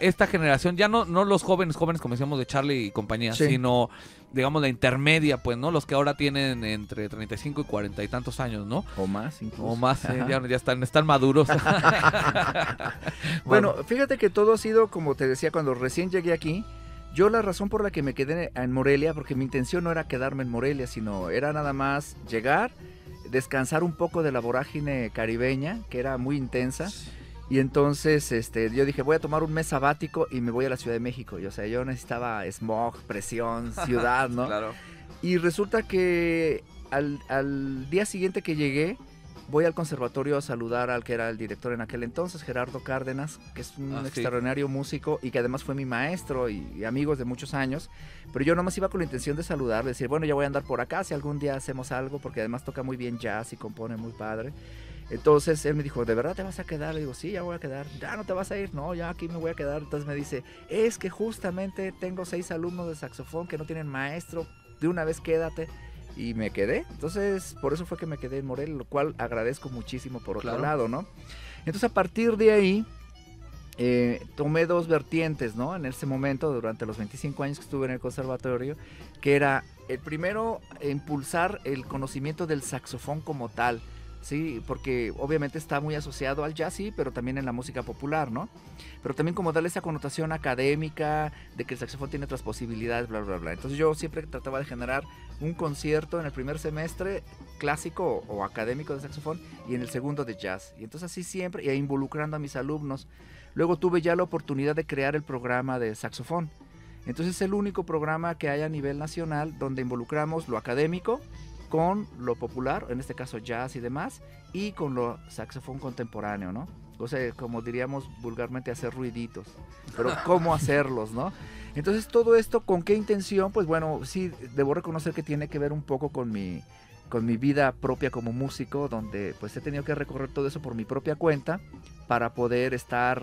esta generación, ya no los jóvenes como decíamos de Charlie y compañía, Sí. sino digamos la intermedia, pues, ¿no? Los que ahora tienen entre 35 y 40 y tantos años, ¿no? O más incluso. O más, ya están maduros. Bueno, fíjate que todo ha sido, como te decía, cuando recién llegué aquí, yo la razón por la que me quedé en Morelia, porque mi intención no era quedarme en Morelia, sino era nada más llegar, descansar un poco de la vorágine caribeña, que era muy intensa. Y entonces yo dije, voy a tomar un mes sabático y me voy a la Ciudad de México. Y, o sea, yo necesitaba smog, presión, ciudad, ¿no? Claro. Y resulta que al día siguiente que llegué, voy al conservatorio a saludar al que era el director en aquel entonces, Gerardo Cárdenas, que es un extraordinario músico y que además fue mi maestro y amigos de muchos años. Pero yo nomás iba con la intención de saludar, de decir, bueno, ya voy a andar por acá si algún día hacemos algo, porque además toca muy bien jazz y compone muy padre. Entonces él me dijo, ¿de verdad te vas a quedar? Le digo, sí, ya voy a quedar. ¿Ya no te vas a ir? No, ya aquí me voy a quedar. Entonces me dice, es que justamente tengo 6 alumnos de saxofón que no tienen maestro, de una vez quédate. Y me quedé. Entonces por eso fue que me quedé en Morelia, lo cual agradezco muchísimo por otro lado, ¿no? Entonces a partir de ahí tomé 2 vertientes, ¿no? En ese momento, durante los 25 años que estuve en el conservatorio, que era el primero, impulsar el conocimiento del saxofón como tal. Sí, porque obviamente está muy asociado al jazz, sí, pero también en la música popular, ¿no? Pero también como darle esa connotación académica de que el saxofón tiene otras posibilidades, bla, bla, bla. Entonces yo siempre trataba de generar un concierto en el primer semestre clásico o académico de saxofón y en el segundo de jazz. Y entonces así siempre, y involucrando a mis alumnos. Luego tuve ya la oportunidad de crear el programa de saxofón. Entonces es el único programa que hay a nivel nacional donde involucramos lo académico con lo popular, en este caso jazz y demás, y con lo saxofón contemporáneo, ¿no? O sea, como diríamos vulgarmente, hacer ruiditos, pero cómo hacerlos, ¿no? Entonces todo esto, ¿con qué intención? Pues bueno, sí, debo reconocer que tiene que ver un poco con mi vida propia como músico, donde pues he tenido que recorrer todo eso por mi propia cuenta para poder estar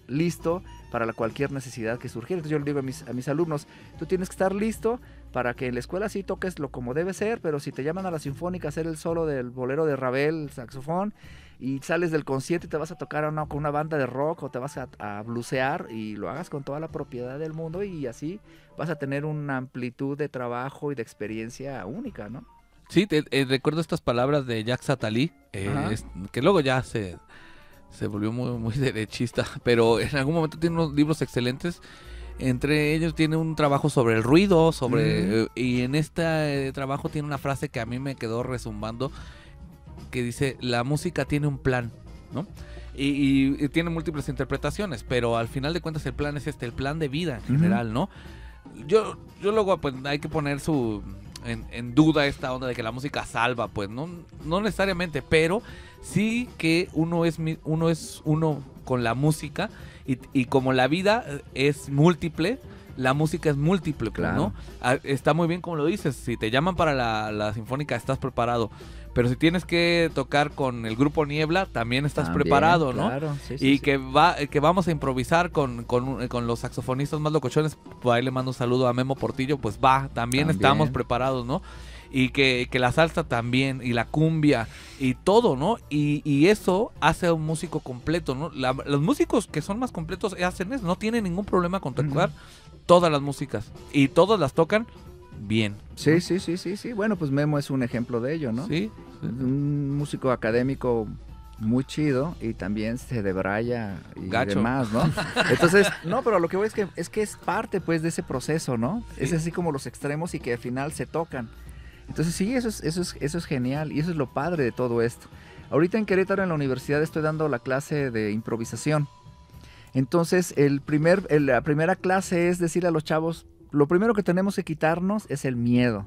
listo para cualquier necesidad que surgiera. Entonces yo le digo a mis alumnos, tú tienes que estar listo para que en la escuela sí toques lo como debe ser, pero si te llaman a la sinfónica a hacer el solo del bolero de Ravel, el saxofón, y sales del concierto y te vas a tocar con una banda de rock o te vas a blusear y lo hagas con toda la propiedad del mundo y así vas a tener una amplitud de trabajo y de experiencia única, ¿no? Sí, recuerdo estas palabras de Jacques Attali, que luego ya se volvió muy, muy derechista, pero en algún momento tiene unos libros excelentes. Entre ellos tiene un trabajo sobre el ruido, y en este trabajo tiene una frase que a mí me quedó rezumbando, que dice, la música tiene un plan, ¿no? Y tiene múltiples interpretaciones, pero al final de cuentas el plan es el plan de vida en general, ¿no? Yo luego pues hay que poner en duda esta onda de que la música salva, pues no necesariamente, pero sí que uno es uno con la música y como la vida es múltiple, la música es múltiple, pues, ¿no? Está muy bien como lo dices, si te llaman para la sinfónica estás preparado, pero si tienes que tocar con el grupo Niebla también estás preparado, ¿no? Claro, sí, y que vamos a improvisar con los saxofonistas más locochones, pues ahí le mando un saludo a Memo Portillo, pues también estamos preparados, ¿no? Y que la salsa también, y la cumbia, y todo, ¿no? Y eso hace a un músico completo, ¿no? Los músicos que son más completos hacen eso, no tienen ningún problema con tocar todas las músicas, y todas las tocan bien. Sí, ¿no? Sí. Bueno, pues Memo es un ejemplo de ello, ¿no? Sí. Un músico académico muy chido y también se debraya y gacho. Demás, ¿no? Entonces, no, pero lo que voy es que es parte, pues, de ese proceso, ¿no? Sí. Es así como los extremos y que al final se tocan. Entonces sí, eso es genial y eso es lo padre de todo esto. Ahorita en Querétaro, en la universidad, estoy dando la clase de improvisación. Entonces, la primera clase es decir a los chavos, lo primero que tenemos que quitarnos es el miedo.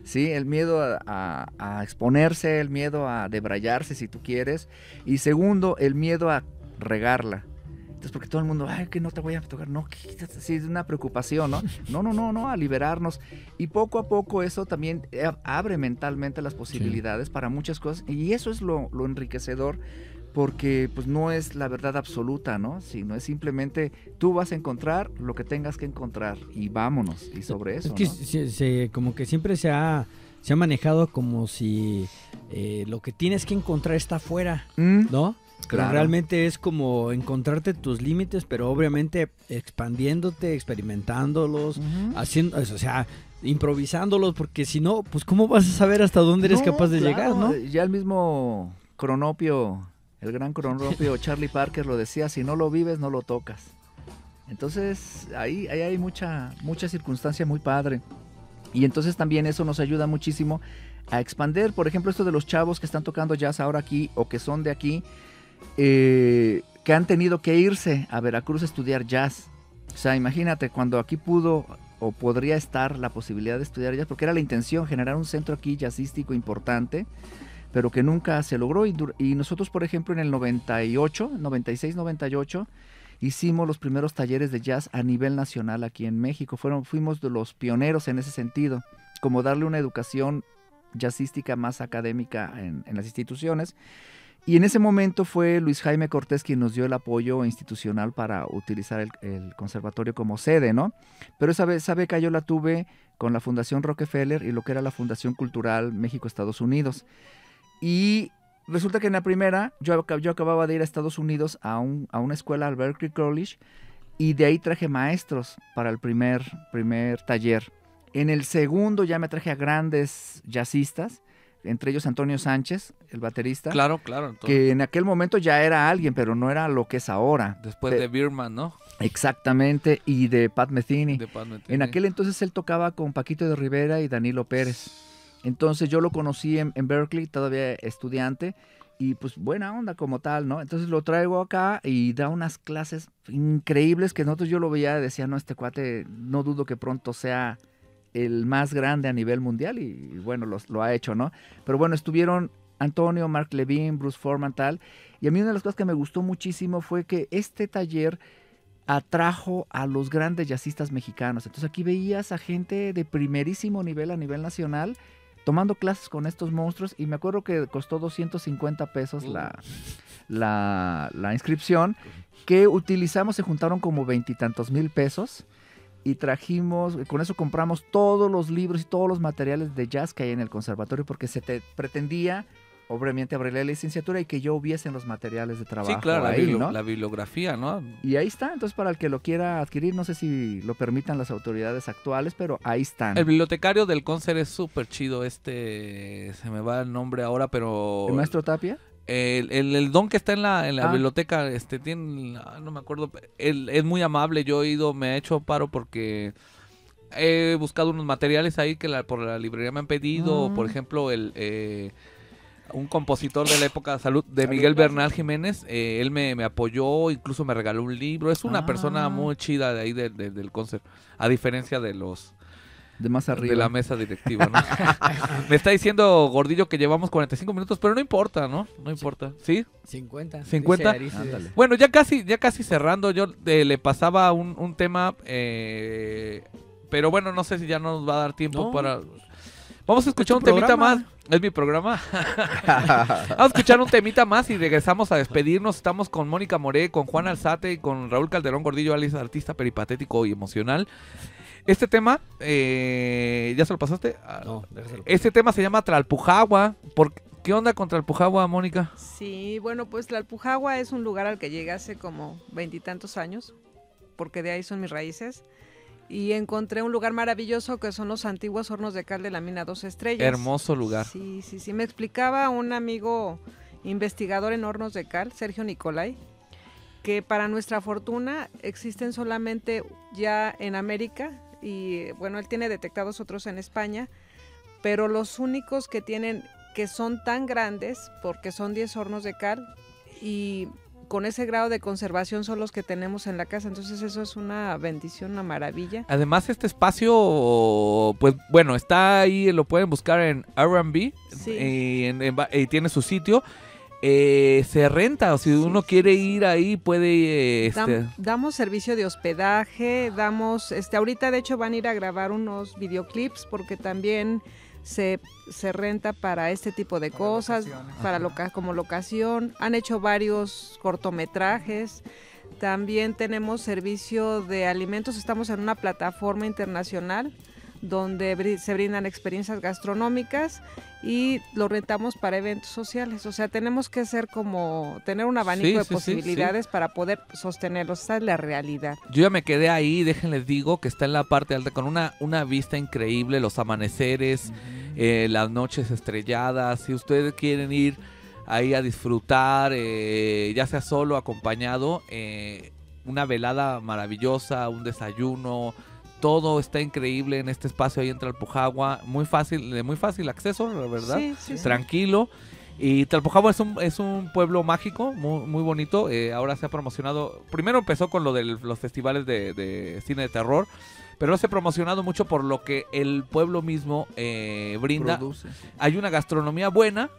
¿sí? El miedo a exponerse, el miedo a debrayarse si tú quieres, y segundo, el miedo a regarla. Entonces, porque todo el mundo, ay, que no te voy a tocar, no, sí, es una preocupación, ¿no? No, a liberarnos. Y poco a poco eso también abre mentalmente las posibilidades para muchas cosas, y eso es lo enriquecedor, porque pues no es la verdad absoluta, ¿no? Sino es simplemente tú vas a encontrar lo que tengas que encontrar y vámonos, y sobre eso, es que ¿no? como que siempre se ha manejado como si lo que tienes que encontrar está afuera, ¿no? Pero Claro. realmente es como encontrarte tus límites, pero obviamente expandiéndote, experimentándolos, haciendo, o sea, improvisándolos, porque si no, pues ¿cómo vas a saber hasta dónde eres capaz de llegar, no? Ya el mismo Cronopio, el gran Cronopio Charlie Parker lo decía, si no lo vives, no lo tocas. Entonces, ahí hay mucha circunstancia muy padre. Y entonces también eso nos ayuda muchísimo a expandir, por ejemplo, esto de los chavos que están tocando jazz ahora aquí, o que son de aquí, que han tenido que irse a Veracruz a estudiar jazz. O sea, imagínate, cuando aquí pudo o podría estar la posibilidad de estudiar jazz, porque era la intención, generar un centro aquí jazzístico importante, pero que nunca se logró. Y nosotros, por ejemplo, en el 96, 98, hicimos los primeros talleres de jazz a nivel nacional aquí en México. Fuimos de los pioneros en ese sentido, como darle una educación jazzística más académica en las instituciones. Y en ese momento fue Luis Jaime Cortés quien nos dio el apoyo institucional para utilizar el conservatorio como sede, ¿no? Pero esa beca yo la tuve con la Fundación Rockefeller y lo que era la Fundación Cultural México-Estados Unidos. Y resulta que en la primera, yo acababa de ir a Estados Unidos a una escuela, al Berklee College, y de ahí traje maestros para el primer taller. En el segundo ya me traje a grandes jazzistas, entre ellos Antonio Sánchez, el baterista. Claro. Entonces, Que en aquel momento ya era alguien, pero no era lo que es ahora. después de Birman, ¿no? Exactamente, y de Pat Metheny. De Pat Metheny. En aquel entonces él tocaba con Paquito de Rivera y Danilo Pérez. Entonces yo lo conocí en Berklee, todavía estudiante, y pues buena onda como tal, ¿no? Entonces lo traigo acá y da unas clases increíbles que nosotros yo lo veía y decía, no, este cuate no dudo que pronto sea el más grande a nivel mundial, y bueno, lo ha hecho, ¿no? Pero bueno, estuvieron Antonio, Mark Levine, Bruce Forman, tal, y a mí una de las cosas que me gustó muchísimo fue que este taller atrajo a los grandes jazzistas mexicanos. Entonces aquí veías a gente de primerísimo nivel a nivel nacional tomando clases con estos monstruos, y me acuerdo que costó 250 pesos la inscripción, que utilizamos, se juntaron como 20 y tantos mil pesos, y trajimos, con eso compramos todos los libros y todos los materiales de jazz que hay en el conservatorio, porque se te pretendía, obviamente, abrir la licenciatura y que yo hubiese en los materiales de trabajo. Sí, claro, ahí, ¿no? la bibliografía, ¿no? Y ahí está, entonces para el que lo quiera adquirir, no sé si lo permitan las autoridades actuales, pero ahí están. El bibliotecario del concert es súper chido, se me va el nombre ahora, pero... ¿El maestro Tapia? El don que está en la Ah. biblioteca, tiene, no me acuerdo, él es muy amable, yo he ido, me ha hecho paro porque he buscado unos materiales ahí que por la librería me han pedido, por ejemplo, un compositor de la época de Miguel Bernal Jiménez, él me apoyó, incluso me regaló un libro, es una persona muy chida de ahí del concert, a diferencia de los... De más arriba. De la mesa directiva, ¿no? Me está diciendo Gordillo que llevamos 45 minutos, pero no importa, ¿no? No importa. ¿Sí? 50. 50. Dice Ándale. Bueno, ya casi cerrando, yo le pasaba un tema, pero bueno, no sé si ya no nos va a dar tiempo No. para... Vamos a escuchar Es un tu temita programa. más. Es mi programa. Vamos a escuchar un temita más y regresamos a despedirnos. Estamos con Mónica Moré, con Juan Alzate y con Raúl Calderón Gordillo, alias artista peripatético y emocional. Este tema, ¿ya se lo pasaste? No, déjaselo. Este tema se llama Tlalpujahua. ¿Qué onda con Tlalpujahua, Mónica? Sí, bueno, pues Tlalpujahua es un lugar al que llegué hace como 20 y tantos años, porque de ahí son mis raíces. Y encontré un lugar maravilloso que son los antiguos hornos de cal de la mina Dos Estrellas. Hermoso lugar. Sí. Me explicaba un amigo investigador en hornos de cal, Sergio Nicolai, que para nuestra fortuna existen solamente ya en América, y bueno, él tiene detectados otros en España, pero los únicos que tienen, que son tan grandes, porque son 10 hornos de cal, y con ese grado de conservación son los que tenemos en la casa. Entonces eso es una bendición, una maravilla. Además este espacio, pues bueno, está ahí, lo pueden buscar en Airbnb, Sí. y tiene su sitio. Se renta, o si uno quiere ir ahí puede... Damos servicio de hospedaje, ahorita de hecho van a ir a grabar unos videoclips porque también se renta para este tipo de cosas, como locación. Han hecho varios cortometrajes. También tenemos servicio de alimentos, estamos en una plataforma internacional donde se brindan experiencias gastronómicas y lo rentamos para eventos sociales. O sea, tenemos que tener un abanico de posibilidades para poder sostenerlo. Esa es la realidad. Yo ya me quedé ahí, déjenles digo que está en la parte alta con una vista increíble, los amaneceres, las noches estrelladas. Si ustedes quieren ir ahí a disfrutar, ya sea solo o acompañado, una velada maravillosa, un desayuno. Todo está increíble en este espacio ahí en Tlalpujagua, muy fácil acceso, ¿verdad? Sí. Tranquilo. Y Tlalpujagua es un pueblo mágico, muy, muy bonito. Ahora se ha promocionado, primero empezó con lo de los festivales de cine de terror, pero se ha promocionado mucho por lo que el pueblo mismo brinda. Produce. Hay una gastronomía buena,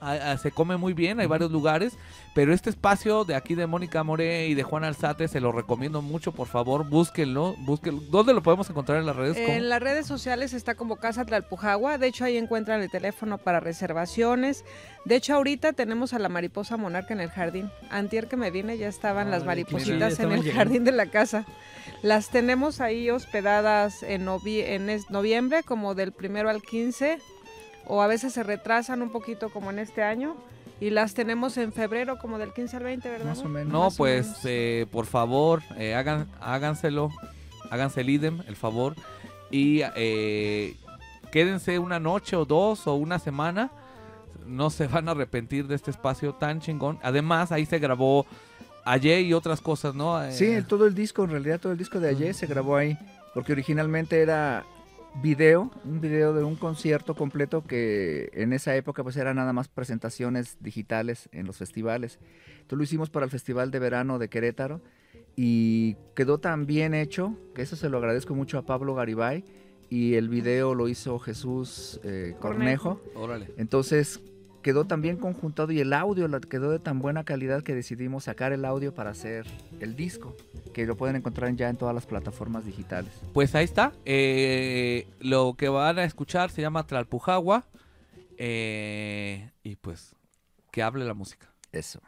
se come muy bien, hay varios lugares, pero este espacio de aquí de Mónica Moré y de Juan Alzate se lo recomiendo mucho, por favor, búsquenlo. ¿Dónde lo podemos encontrar en las redes? En las redes sociales está como Casa Tlalpujagua, de hecho ahí encuentran el teléfono para reservaciones. De hecho ahorita tenemos a la mariposa monarca en el jardín. Antier que me vine ya estaban las maripositas en el jardín de la casa. Las tenemos ahí hospedadas en noviembre, como del 1 al 15, o a veces se retrasan un poquito como en este año, y las tenemos en febrero como del 15 al 20, ¿verdad? Más o menos. No, Más o pues menos. por favor, háganse el idem, el favor, y quédense una noche o dos o una semana, no se van a arrepentir de este espacio tan chingón. Además, ahí se grabó Ayer y otras cosas, ¿no? Sí, todo el disco, en realidad todo el disco de Ayer se grabó ahí, porque originalmente era un video de un concierto completo que en esa época pues eran nada más presentaciones digitales en los festivales. Entonces lo hicimos para el Festival de Verano de Querétaro y quedó tan bien hecho, que eso se lo agradezco mucho a Pablo Garibay, y el video lo hizo Jesús Cornejo. Órale. Entonces quedó tan bien conjuntado y el audio quedó de tan buena calidad que decidimos sacar el audio para hacer el disco, que lo pueden encontrar ya en todas las plataformas digitales. Pues ahí está. Lo que van a escuchar se llama Tlalpujagua. Y pues, que hable la música. Eso.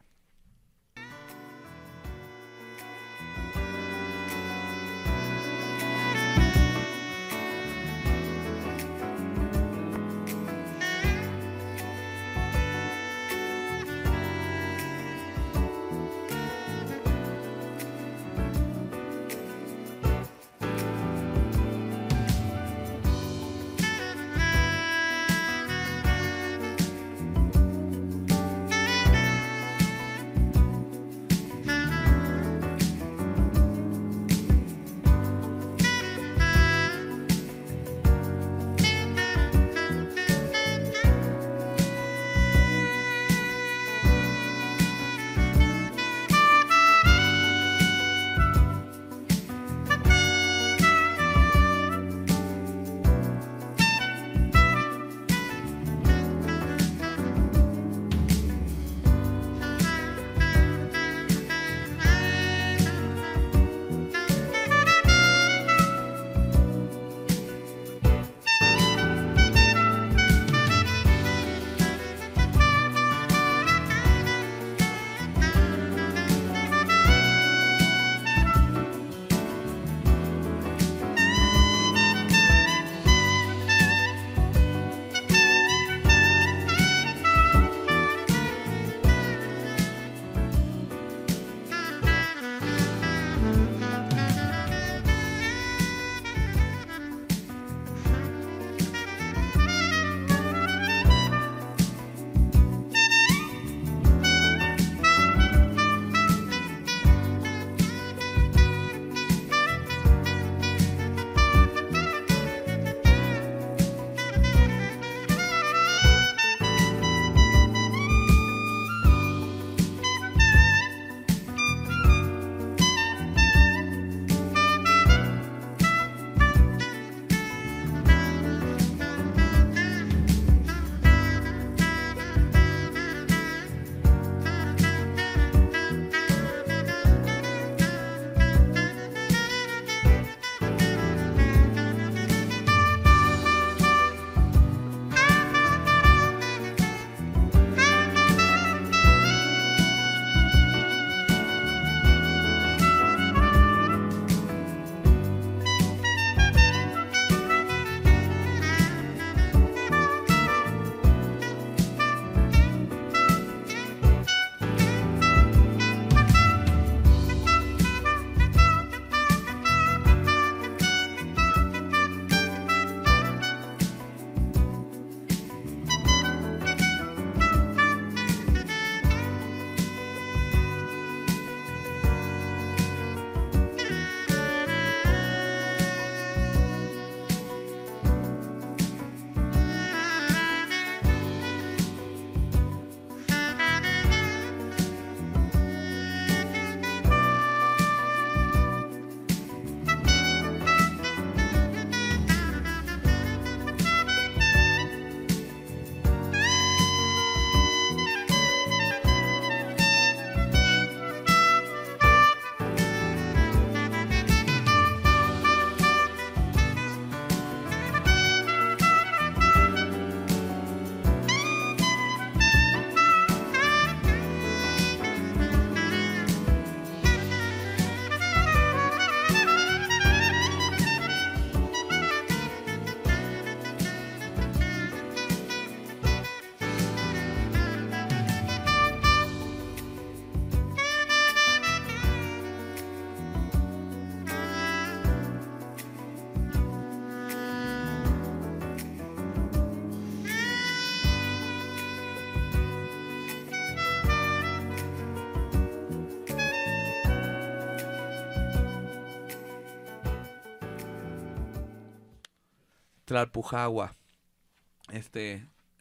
Tlalpujagua.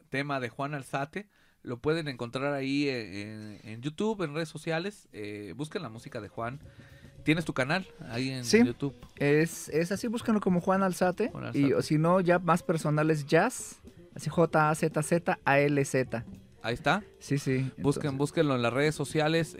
Tema de Juan Alzate. Lo pueden encontrar ahí en YouTube, en redes sociales. Busquen la música de Juan. ¿Tienes tu canal ahí en YouTube? Es así, búsquenlo como Juan Alzate. Juan Alzate. Y o si no, ya más personal es Jazz, así J-A-Z-Z-A-L-Z. Ahí está. Sí. Búsquenlo en las redes sociales.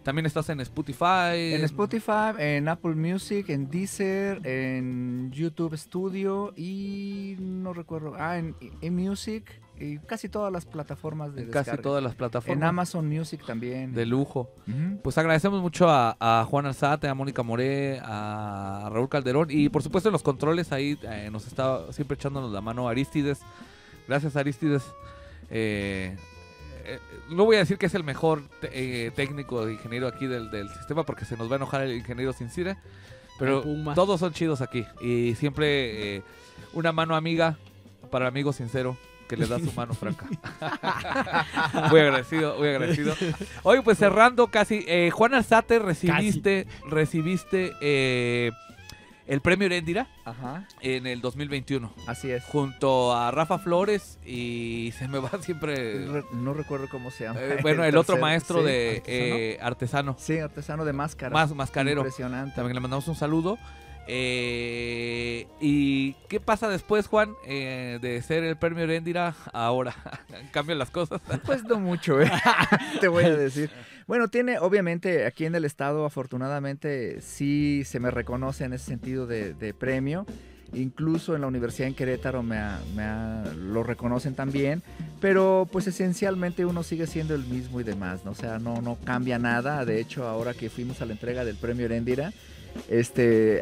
También estás en Spotify. En Spotify, en Apple Music, en Deezer, en YouTube Studio y no recuerdo, en Music y casi todas las plataformas de descarga. Casi todas las plataformas. En Amazon Music también. De lujo. Ujú. Pues agradecemos mucho a Juan Alzate, a Mónica Moré, a Raúl Calderón y por supuesto en los controles ahí nos está siempre echándonos la mano Arístides. Gracias Arístides. No voy a decir que es el mejor técnico de ingeniero aquí del sistema porque se nos va a enojar el ingeniero Sincire, pero todos son chidos aquí y siempre una mano amiga para el amigo sincero que le da su mano franca. Muy agradecido. Oye, pues cerrando casi, Juan Alzate, recibiste el premio Heréndira en el 2021. Así es. Junto a Rafa Flores y se me va siempre... No recuerdo cómo se llama. Bueno, el otro maestro de artesano. Sí, artesano de máscara. Mascarero. Impresionante. También le mandamos un saludo. ¿Y qué pasa después, Juan, de ser el premio Heréndira ahora? ¿Cambian las cosas? Pues no mucho, te voy a decir. Bueno, obviamente, aquí en el estado, afortunadamente, sí se me reconoce en ese sentido de premio. Incluso en la Universidad en Querétaro lo reconocen también. Pero, pues, esencialmente uno sigue siendo el mismo y demás, ¿no? O sea, no cambia nada. De hecho, ahora que fuimos a la entrega del premio Heréndira,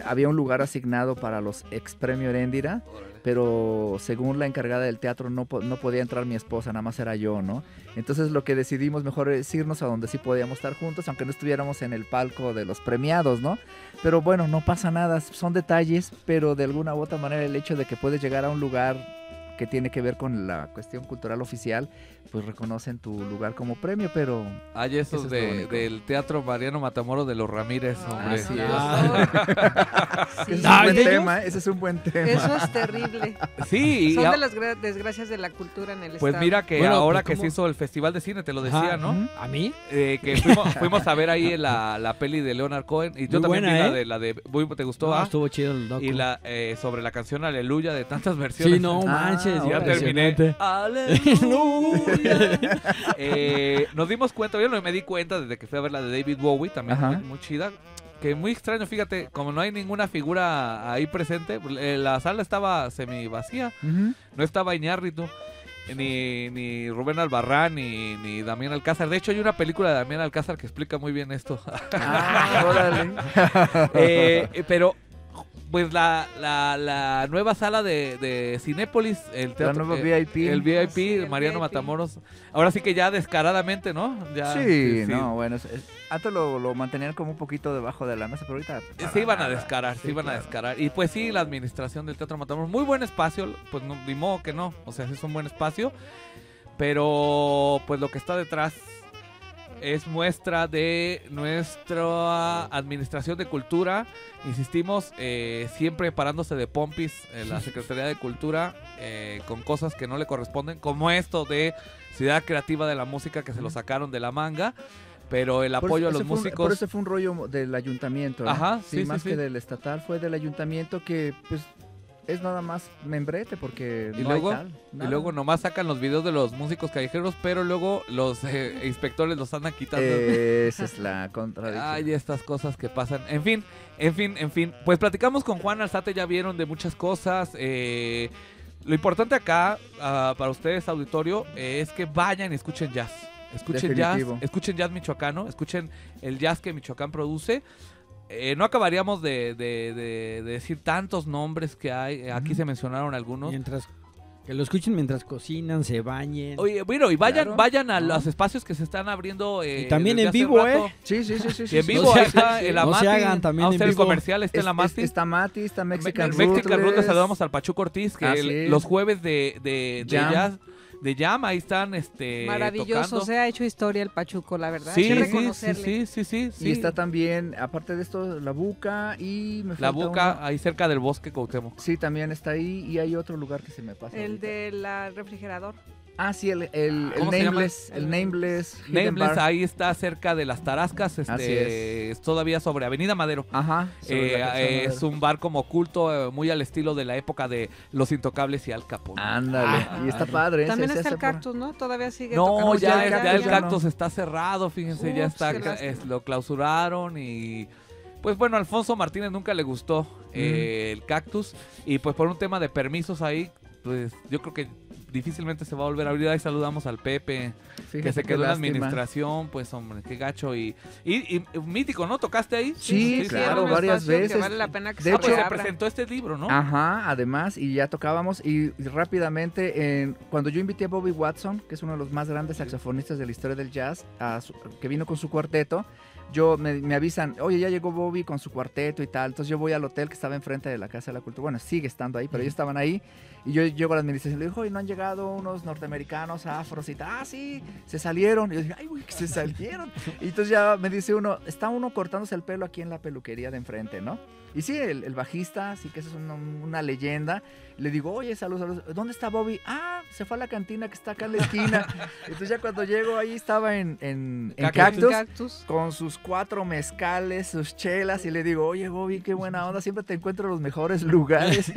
había un lugar asignado para los ex premio Heréndira, pero según la encargada del teatro no podía entrar mi esposa, nada más era yo, ¿no? Entonces lo que decidimos mejor es irnos a donde sí podíamos estar juntos, aunque no estuviéramos en el palco de los premiados, ¿no? Pero bueno, no pasa nada, son detalles, pero de alguna u otra manera el hecho de que puedes llegar a un lugar que tiene que ver con la cuestión cultural oficial, pues reconocen tu lugar como premio, pero... Hay esos del Teatro Mariano Matamoros de los Ramírez, hombre. Así Sí. es. Ese es un buen tema. Eso es terrible. Sí. Son de las desgracias de la cultura en el pues estado. Mira que ahora que se hizo el Festival de Cine, te lo decía, ¿no? ¿A mí? Que fuimos a ver ahí la peli de Leonard Cohen. Y yo muy también buena, vi la de ¿te gustó? Estuvo chido el docu. Y sobre la canción Aleluya de tantas versiones. Sí, no manches. Ya terminé. Aleluya. Nos dimos cuenta, yo no me di cuenta desde que fui a ver la de David Bowie, también muy chida. Que muy extraño, fíjate, como no hay ninguna figura ahí presente, la sala estaba semi vacía. No estaba Iñárritu, ni Rubén Albarrán, ni Damián Alcázar. De hecho, hay una película de Damián Alcázar que explica muy bien esto. Órale. Pero pues la nueva sala de Cinépolis, el teatro, la nueva VIP. El VIP, Sí, Mariano VIP. Matamoros. Ahora sí que ya descaradamente, ¿no? Ya, Sí, no, bueno, antes lo mantenían como un poquito debajo de la mesa, pero ahorita... Se iban a descarar, a descarar. Y pues sí, la administración del Teatro Matamoros, muy buen espacio, pues no, ni modo que no, o sea, es un buen espacio, pero pues lo que está detrás es muestra de nuestra administración de cultura. Insistimos, siempre parándose de pompis en la Secretaría de Cultura con cosas que no le corresponden, como esto de Ciudad Creativa de la Música, que se lo sacaron de la manga. Pero el apoyo a los músicos... Por eso fue un rollo del ayuntamiento. Ajá, sí, más sí. que del estatal, fue del ayuntamiento que pues es nada más membrete porque Y no luego, hay tal, y nada. luego nomás sacan los videos de los músicos callejeros, pero luego los inspectores los andan quitando. Esa es la contradicción. Ay, estas cosas que pasan. En fin. Pues platicamos con Juan Alzate, ya vieron de muchas cosas. Lo importante acá, para ustedes, auditorio, es que vayan y escuchen jazz. Escuchen jazz michoacano, escuchen el jazz que Michoacán produce. No acabaríamos de decir tantos nombres que hay. Aquí se mencionaron algunos. Que lo escuchen mientras cocinan, se bañen. Oye, bueno, y vayan, Claro. vayan a los espacios que se están abriendo. Y también desde en hace vivo, rato. Sí. Y en vivo, No se ahí está hagan- el no Amati. se hagan, también Vamos a en hacer el vivo. comercial, está el Amati. Está Mati, está Mexican Mexican Root, le Rootless. saludamos al Pachuco Ortiz, que Así es. los jueves de Jam. jazz de jam, ahí están Maravilloso, tocando. se ha hecho historia el Pachuco, la verdad. Sí, hay que sí, reconocerle. sí. Y está también, aparte de esto, La Buca y me La falta Buca, uno. ahí cerca del Bosque Cuauhtémoc. Sí, también está ahí y hay otro lugar que se me pasa. El ahorita. del refrigerador. Ah, sí, el ¿Cómo se llama? Nameless. El Nameless. Hidden Nameless, Bar. ahí está cerca de las Tarascas, Así es todavía sobre Avenida Madero. Ajá. sobre la Calzada Es Madero. un bar como oculto, muy al estilo de la época de Los Intocables y Al Capone. Ándale. Y está padre. También se está el hace por- Cactus, ¿no? Todavía sigue No, tocando. ya, el ya Cactus el ya Cactus está cerrado, fíjense, ya Ups, está, qué lástima. lo clausuraron y pues bueno, a Alfonso Martínez nunca le gustó el Cactus y pues por un tema de permisos ahí, pues yo creo que difícilmente se va a volver a abrir. Ahí saludamos al Pepe, Fíjate que se qué quedó en la lástima. administración, pues hombre, qué gacho y mítico, ¿no? ¿Tocaste ahí? Sí, claro, un varias espacio que veces. vale la pena que De se hecho, Se reabra. presentó este libro, ¿no? Ajá, además, y ya tocábamos, y rápidamente, cuando yo invité a Bobby Watson, que es uno de los más grandes saxofonistas de la historia del jazz, que vino con su cuarteto, me avisan, oye, ya llegó Bobby con su cuarteto y tal, entonces yo voy al hotel que estaba enfrente de la Casa de la Cultura, bueno, sigue estando ahí, pero ellos estaban ahí, y yo llego a la administración, le digo, oye, ¿no han llegado unos norteamericanos, afros y tal? Ah, sí, se salieron, y yo dije, ay, güey, que se salieron, y entonces ya me dice uno, está uno cortándose el pelo aquí en la peluquería de enfrente, ¿no? Y sí, el bajista, sí que eso es una leyenda. Le digo, oye, saludos, ¿dónde está Bobby? Ah, se fue a la cantina que está acá en la esquina. Entonces ya cuando llego ahí estaba en Cactus. Cactus con sus 4 mezcales, sus chelas. Y le digo, oye, Bobby, qué buena onda, siempre te encuentro en los mejores lugares.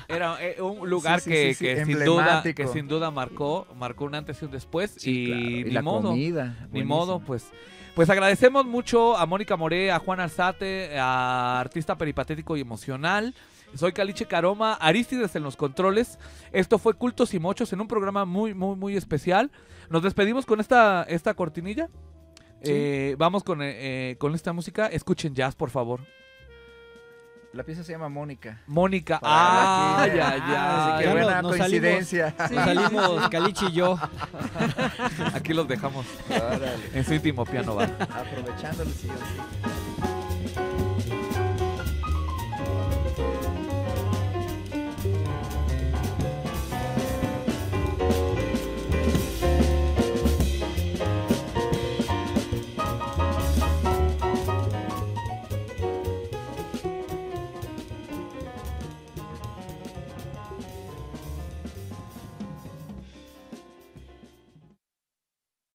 Era un lugar Sí, que, sí, que emblemático. que sin duda marcó un antes y un después. Sí, claro, y y ni la modo. comida. Ni buenísima. modo, pues agradecemos mucho a Mónica Moré, a Juan Alzate, a Artista Peripatético y Emocional. Soy Caliche Caroma, Arístides en los controles. Esto fue Cultos y Mochos en un programa muy, muy, muy especial. Nos despedimos con esta cortinilla. Vamos con esta música. Escuchen jazz, por favor. La pieza se llama Mónica. Mónica. Para Ya, la que- ya. Así que Ya buena nos coincidencia. Sí. Nos salimos Caliche y yo. Aquí los dejamos Órale. en su íntimo piano bar. Aprovechando el sí.